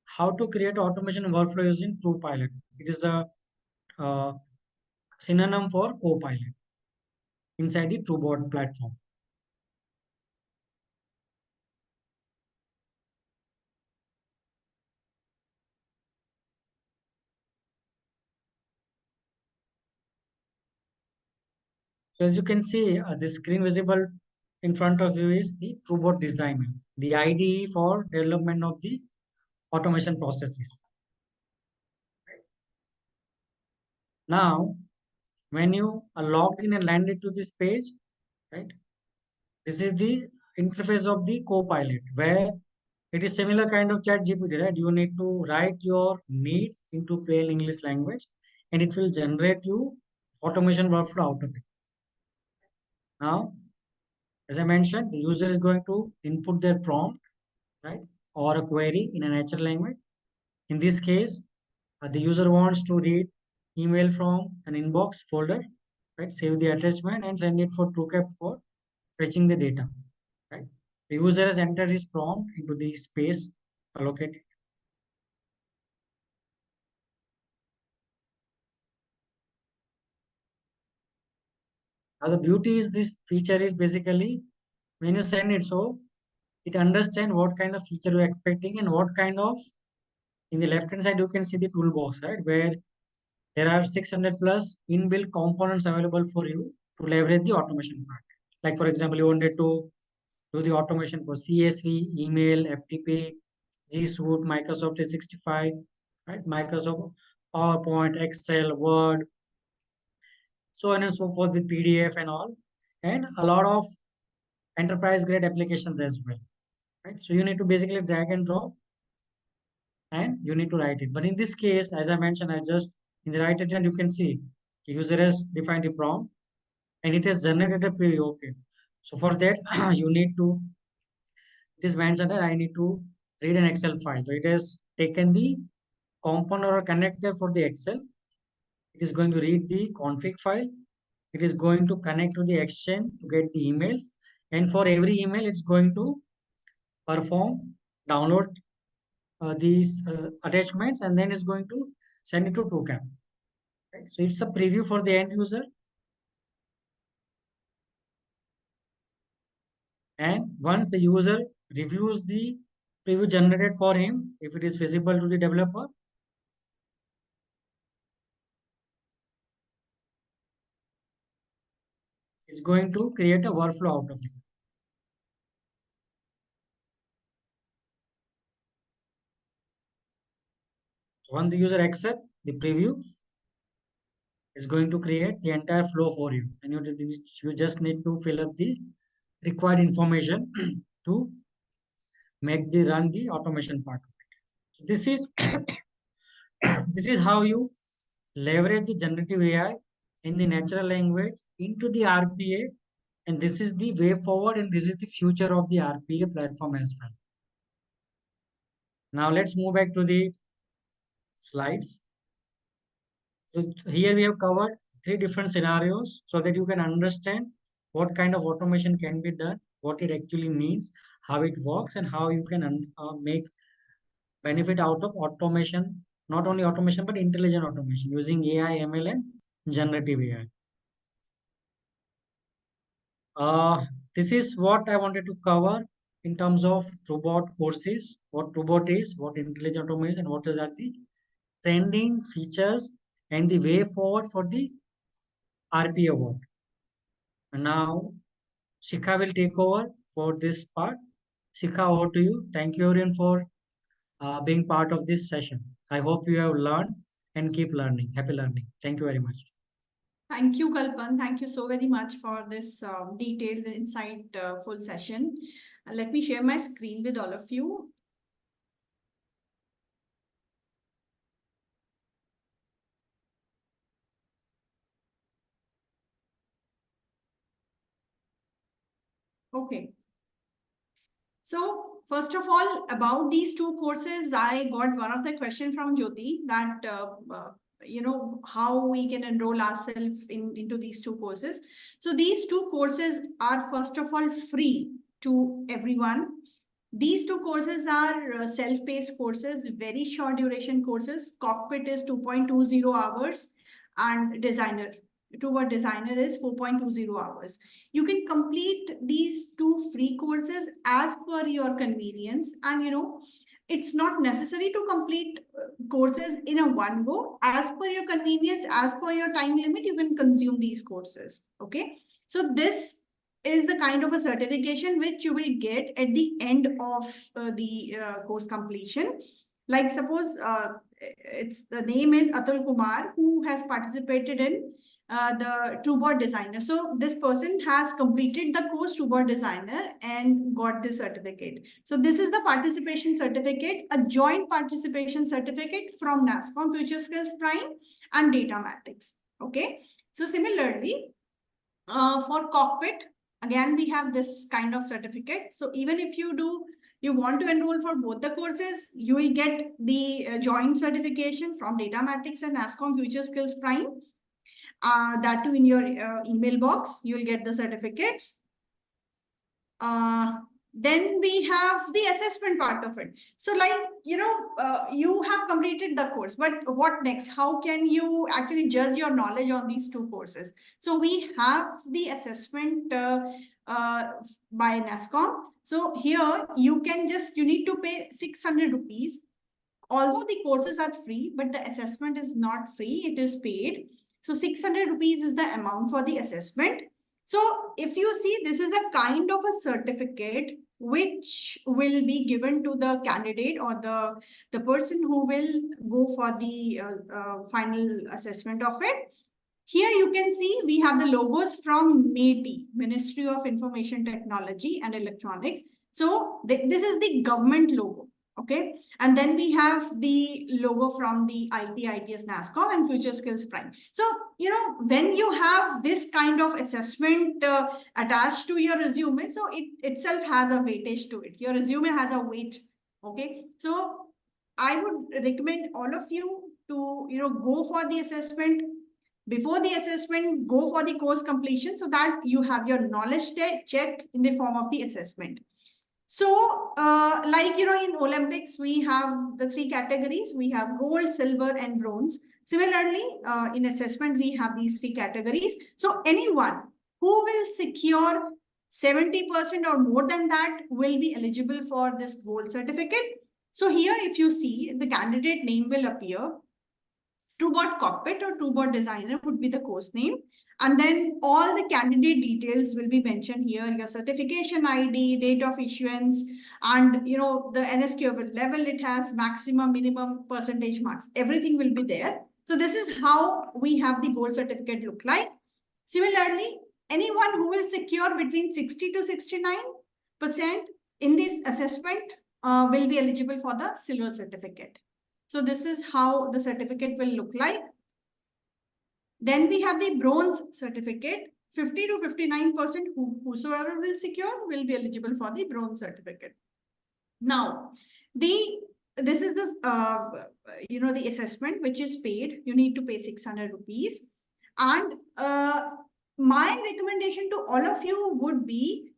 how to create automation workflow using TruePilot. It is a uh, synonym for Copilot inside the TrueBot platform. So as you can see, the screen visible in front of you is the TrueBot designer, the IDE for development of the automation processes. Now, when you are logged in and landed to this page, right? This is the interface of the Copilot, where it is similar kind of chat GPT, right? You need to write your need into plain English language and it will generate you automation workflow out of it. Now, as I mentioned, the user is going to input their prompt, right? Or a query in a natural language. In this case, the user wants to read email from an inbox folder, right? Save the attachment and send it for TrueCap for fetching the data, right? The user has entered his prompt into the space allocated. Now the beauty is this feature is basically when you send it, so it understands what kind of feature you're expecting and what kind of, in the left hand side you can see the toolbox, right? Where there are 600 plus inbuilt components available for you to leverage the automation part. Like for example, you wanted to do the automation for CSV, email, FTP, G Suite, Microsoft 365, right? Microsoft PowerPoint, Excel, Word, so on and so forth with PDF and all, and a lot of enterprise grade applications as well, right? So you need to basically drag and drop and you need to write it. But in this case, as I mentioned, I just in the right hand you can see the user has defined a prompt and it has generated a preview. Okay. So for that, you need to, it is mentioned that I need to read an Excel file. So it has taken the component or connector for the Excel. It is going to read the config file. It is going to connect to the Exchange to get the emails. And for every email, it's going to perform, download these attachments, and then it's going to send it to TrueCap. Right? So it's a preview for the end user. And once the user reviews the preview generated for him, if it is visible to the developer, it's going to create a workflow out of it. So once the user accepts the preview, it's going to create the entire flow for you. And you just need to fill up the required information to make the run the automation part. So this is this is how you leverage the generative AI in the natural language into the RPA, and this is the way forward, and this is the future of the RPA platform as well. Now let's move back to the slides. So here we have covered three different scenarios so that you can understand what kind of automation can be done, what it actually means, how it works, and how you can make benefit out of automation, not only automation, but intelligent automation using AI, ML, and generative AI. This is what I wanted to cover in terms of robot courses, what robot is, what intelligent automation, and what is are the trending features and the way forward for the RPA work. And now Shikha will take over for this part. Shikha, over to you. Thank you everyone for being part of this session. I hope you have learned and keep learning. Happy learning. Thank you very much. Thank you, Kalpan. Thank you so very much for this detailed and insightful session. Let me share my screen with all of you. Okay. So first of all, about these two courses, I got one of the questions from Jyoti that, how we can enroll ourselves into these two courses. So these two courses are, first of all, free to everyone. These two courses are self-paced courses, very short duration courses. Cockpit is 2.20 hours and designer is 4.20 hours. You can complete these two free courses as per your convenience. And, it's not necessary to complete courses in a one go. As per your convenience, as per your time limit, you can consume these courses. Okay. So this is the kind of a certification which you will get at the end of the course completion. Like suppose the name is Atul Kumar, who has participated in the TrueBot Designer. So this person has completed the course TrueBot Designer and got this certificate. So this is the participation certificate, a joint participation certificate from Nasscom FutureSkills Prime and Datamatics. Okay. So similarly, for Cockpit, again, we have this kind of certificate. So even if you want to enroll for both the courses, you will get the joint certification from Datamatics and Nasscom FutureSkills Prime. That too in your email box, you will get the certificates. Then we have the assessment part of it. So like, you have completed the course, but what next? How can you actually judge your knowledge on these two courses? So we have the assessment by Nasscom. So here you need to pay 600 rupees. Although the courses are free, but the assessment is not free, it is paid. So 600 rupees is the amount for the assessment. So if you see, this is the kind of a certificate which will be given to the candidate or the person who will go for the final assessment of it. Here you can see we have the logos from MeitY, Ministry of Information Technology and Electronics. So this is the government logo. Okay. And then we have the logo from the IT, ITS, Nasscom and FutureSkills Prime. So, when you have this kind of assessment attached to your resume, so it itself has a weightage to it. Your resume has a weight. Okay. So I would recommend all of you to, go for the assessment. Before the assessment, go for the course completion so that you have your knowledge checked in the form of the assessment. So, in Olympics, we have the three categories. We have gold, silver, and bronze. Similarly, in assessment, we have these three categories. So anyone who will secure 70% or more than that will be eligible for this gold certificate. So here, if you see, the candidate name will appear. TrueBot Cockpit or TrueBot Designer would be the course name. And then all the candidate details will be mentioned here, your certification ID, date of issuance, and the NSQF level it has, maximum, minimum, percentage marks. Everything will be there. So this is how we have the gold certificate look like. Similarly, anyone who will secure between 60 to 69% in this assessment will be eligible for the silver certificate. So this is how the certificate will look like. Then we have the bronze certificate. 50 to 59% whosoever will secure will be eligible for the bronze certificate. Now, this is the assessment which is paid. You need to pay 600 rupees. And my recommendation to all of you would be,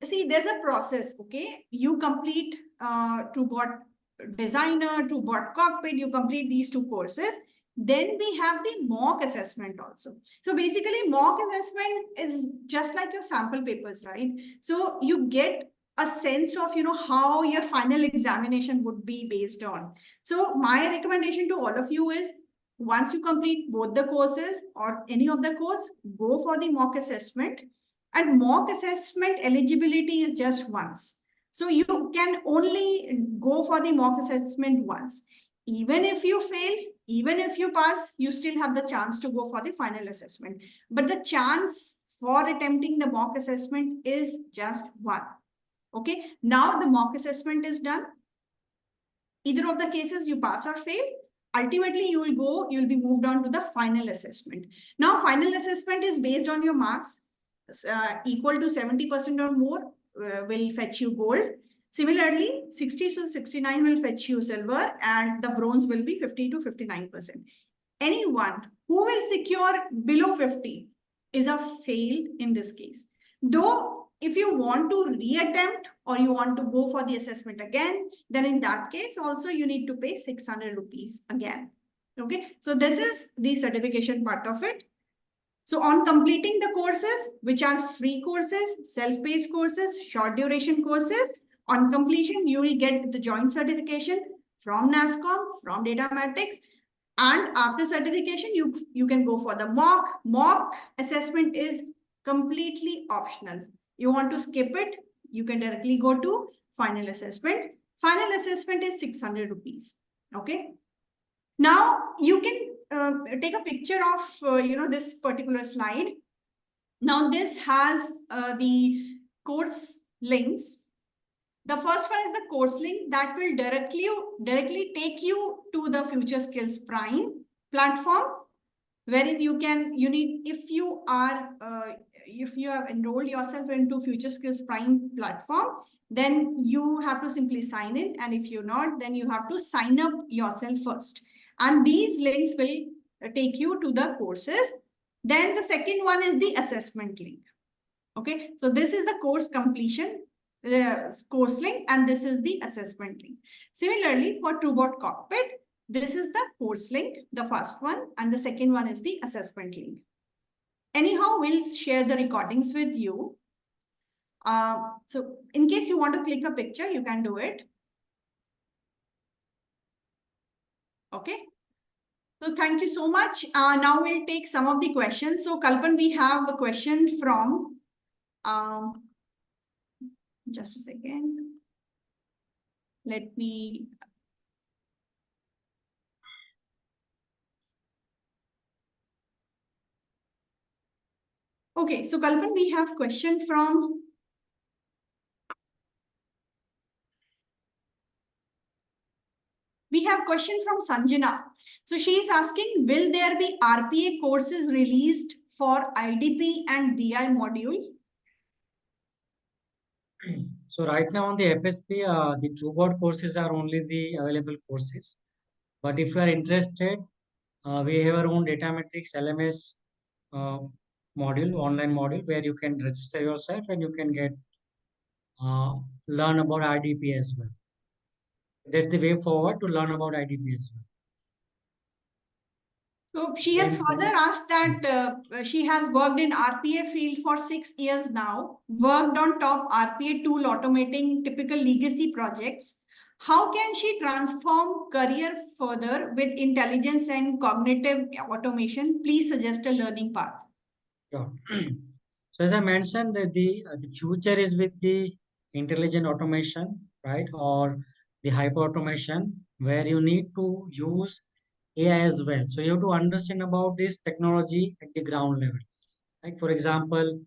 see, there's a process, okay? You complete TrueBot Designer, TrueBot Cockpit, you complete these two courses. Then we have the mock assessment also. So basically, mock assessment is just like your sample papers, right? So you get a sense of, how your final examination would be based on. So my recommendation to all of you is, once you complete both the courses or any of the course, go for the mock assessment. And mock assessment eligibility is just once. So you can only go for the mock assessment once. Even if you fail, even if you pass, you still have the chance to go for the final assessment. But the chance for attempting the mock assessment is just one. Okay, now the mock assessment is done. Either of the cases you pass or fail, ultimately you'll be moved on to the final assessment. Now, final assessment is based on your marks. Equal to 70% or more will fetch you gold. Similarly, 60 to 69 will fetch you silver, and the bronze will be 50 to 59%. Anyone who will secure below 50 is a fail in this case. Though, if you want to reattempt or you want to go for the assessment again, then in that case also you need to pay 600 rupees again. Okay, so this is the certification part of it. So on completing the courses, which are free courses, self-paced courses, short duration courses, on completion, you will get the joint certification from Nasscom, from Datamatics. And after certification, you can go for the mock. Mock assessment is completely optional. You want to skip it, you can directly go to final assessment. Final assessment is 600 rupees. Okay. Now you can take a picture of this particular slide. Now this has the course links. The first one is the course link that will directly take you to the FutureSkills Prime platform, wherein if you have enrolled yourself into FutureSkills Prime platform, then you have to simply sign in, and if you're not, then you have to sign up yourself first, and these links will take you to the courses. Then the second one is the assessment link. Okay, so this is the course completion course link, and this is the assessment link. Similarly, for TrueBot Cockpit, this is the course link, the first one, and the second one is the assessment link. Anyhow, we'll share the recordings with you. So in case you want to click a picture, you can do it. Okay. So thank you so much. Now we'll take some of the questions. So Kalpan, we have a question from, just a second. Let me. Okay, so Kalpan, we have question from. We have question from Sanjana. So she is asking, will there be RPA courses released for IDP and BI module? So right now on the FSP, the TrueBot courses are only the available courses. But if you are interested, we have our own Datamatics LMS module, online module, where you can register yourself and you can get learn about IDP as well. That's the way forward to learn about IDP as well. So she has further asked that she has worked in RPA field for 6 years now, worked on top RPA tool automating typical legacy projects. How can she transform career further with intelligence and cognitive automation? Please suggest a learning path. Sure. So as I mentioned, the future is with the intelligent automation, right? Or the hyper automation, where you need to use AI as well. So you have to understand about this technology at the ground level. Like for example,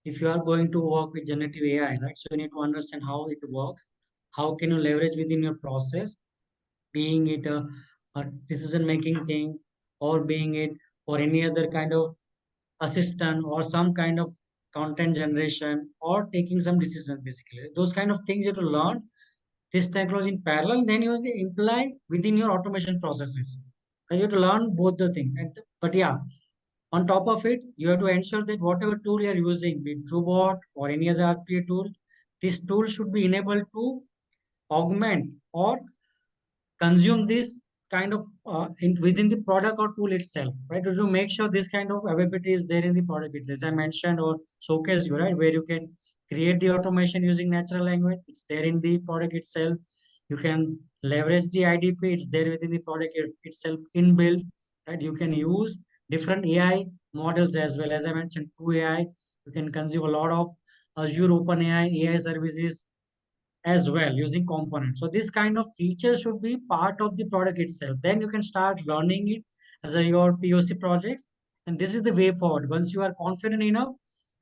if you are going to work with generative AI, right? So you need to understand how it works. How can you leverage within your process, being it a decision-making thing, or being it for any other kind of assistant or some kind of content generation or taking some decisions, basically those kind of things you have to learn this technology in parallel, then you will imply within your automation processes, and you have to learn both the thing. But yeah, on top of it, you have to ensure that whatever tool you are using, be it TrueBot or any other RPA tool, this tool should be enabled to augment or consume this kind of within the product or tool itself, right? To make sure this kind of availability is there in the product itself. As I mentioned or showcase you, right, where you can create the automation using natural language. It's there in the product itself. You can leverage the IDP. It's there within the product itself inbuilt, right? You can use different AI models as well. As I mentioned, through AI, you can consume a lot of Azure OpenAI AI services as well using components. So this kind of feature should be part of the product itself. Then you can start learning it as your POC projects. And this is the way forward. Once you are confident enough,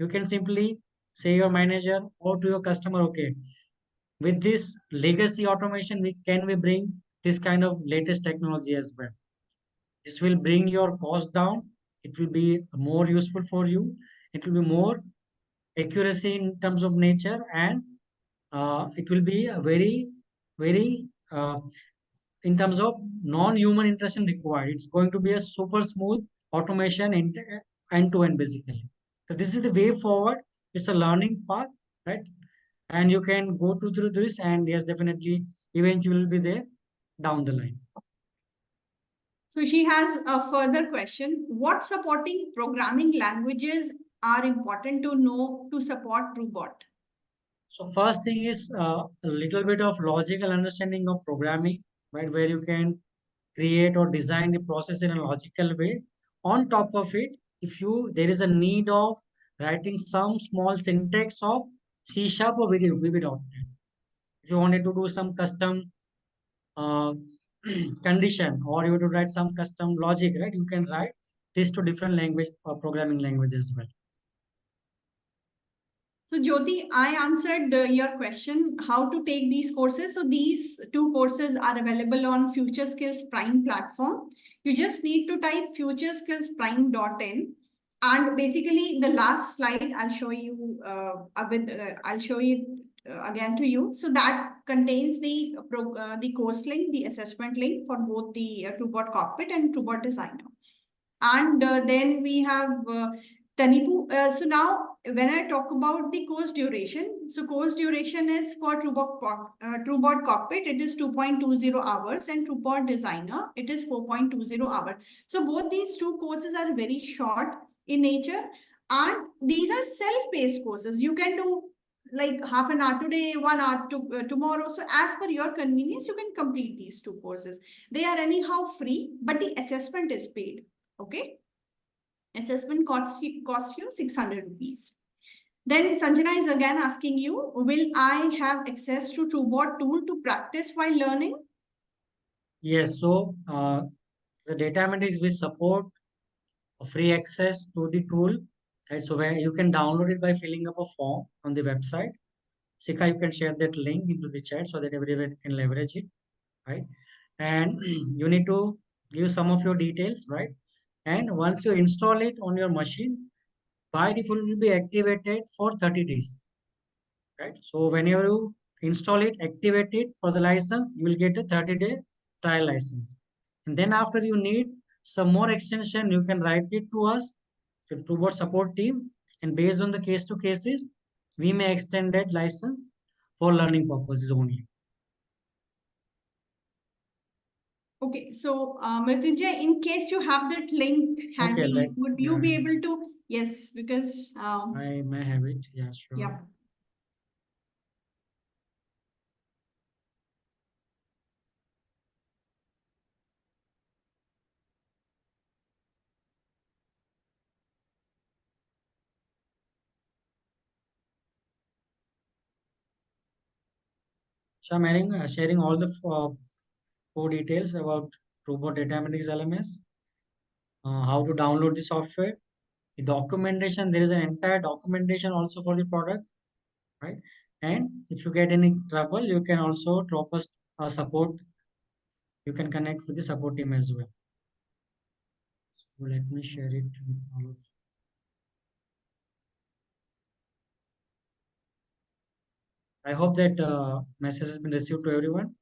you can simply say your manager or to your customer, okay, with this legacy automation, we bring this kind of latest technology as well. This will bring your cost down. It will be more useful for you. It will be more accuracy in terms of nature, and it will be a very in terms of non-human interaction required. It's going to be a super smooth automation end to end basically. So this is the way forward. It's a learning path, right? And you can go through this, and yes, definitely, eventually will be there down the line. So she has a further question. What supporting programming languages are important to know to support robot? So first thing is a little bit of logical understanding of programming, right? Where you can create or design the process in a logical way. On top of it, if you there is a need of writing some small syntax of C# or VB.NET. If you wanted to do some custom uh, condition, or you want to write some custom logic, right? You can write this to different language or programming language as well. So Jyoti, I answered your question, how to take these courses. So these two courses are available on FutureSkills Prime platform. You just need to type futureskillsprime.in. And basically the last slide I'll show you I'll show it again to you. So that contains the course link, the assessment link for both the TrueBot Cockpit and TrueBot Designer. And then we have Tanipu. So now when I talk about the course duration, so course duration is for TrueBot Cockpit, it is 2.20 hours, and TrueBot Designer, it is 4.20 hours. So both these two courses are very short in nature, and these are self-paced courses. You can do like half an hour today, 1 hour tomorrow. So as per your convenience, you can complete these two courses. They are anyhow free, but the assessment is paid. Okay. Assessment costs you 600 rupees. Then Sanjana is again asking you, will I have access to TrueBot tool to practice while learning? Yes. So the Datamatics will support free access to the tool. Right? So where you can download it by filling up a form on the website. Sika, you can share that link into the chat so that everyone can leverage it, right? And you need to give some of your details, right? And once you install it on your machine, by default it will be activated for 30 days, right? So whenever you install it, activate it for the license, you will get a 30-day trial license. And then after you need some more extension, you can write it to us, to our support team. And based on the case to cases, we may extend that license for learning purposes only. Okay, so Mrityunjay, in case you have that link handy, would you be able to? Yes, because I may have it. Yeah, sure. Yeah. So I'm sharing all the core details about Robot Datamatics LMS, how to download the software, the documentation. There is an entire documentation also for the product, right? And if you get any trouble, you can also drop us a support. You can connect with the support team as well. So let me share it with all of you. I hope that message has been received to everyone.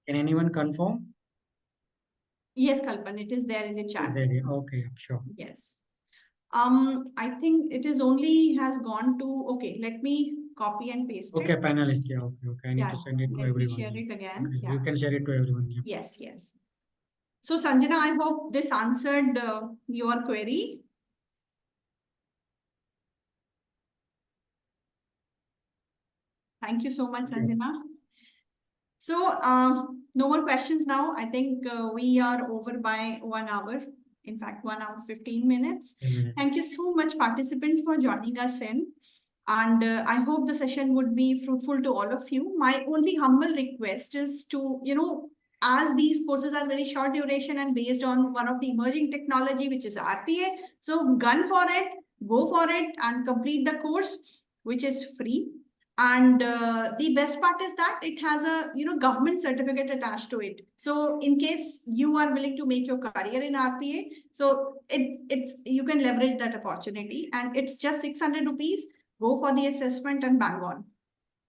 Can anyone confirm? Yes, Kalpan, it is there in the chat. Is there? Okay, sure. Yes. I think it is only has gone to, okay, let me copy and paste Okay, it. panelist. Yeah, okay, okay. I need Yeah, to send it to let me everyone. share it again. Okay, Yeah. you can share it to everyone. Yeah. Yes, yes. So Sanjana, I hope this answered your query. Thank you so much, Sanjana. So no more questions now. I think we are over by 1 hour. In fact, 1 hour, 15 minutes. 10 minutes. Thank you so much, participants, for joining us in. And I hope the session would be fruitful to all of you. My only humble request is to, as these courses are very short duration and based on one of the emerging technology, which is RPA. So gun for it, go for it and complete the course, which is free. And the best part is that it has a government certificate attached to it. So in case you are willing to make your career in RPA, so it's you can leverage that opportunity, and it's just 600 rupees. Go for the assessment and bang on.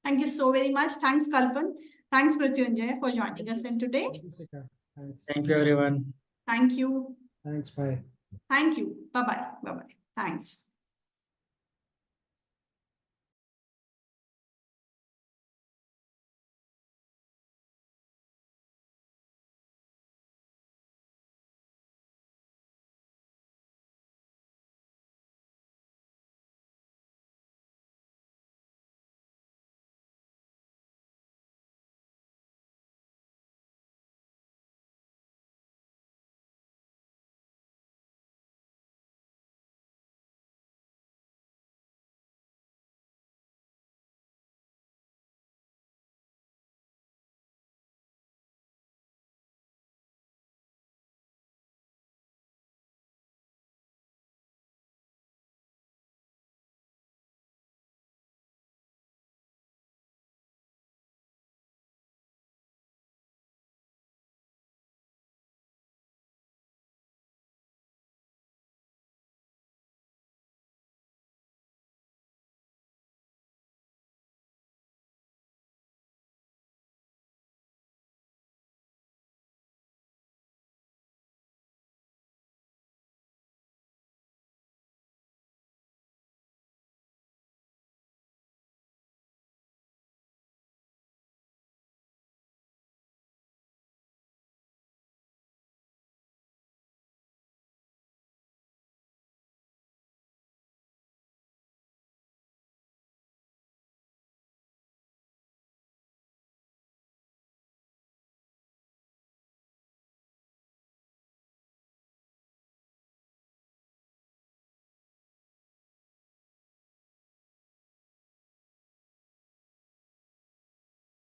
Thank you so very much. Thanks, Kalpan. Thanks, Pratyunjay, for joining us in today. Thank you, Sika. Thanks. Thank you, everyone. Thank you. Thanks. Bye. Thank you. Bye-bye. Bye-bye. Thanks.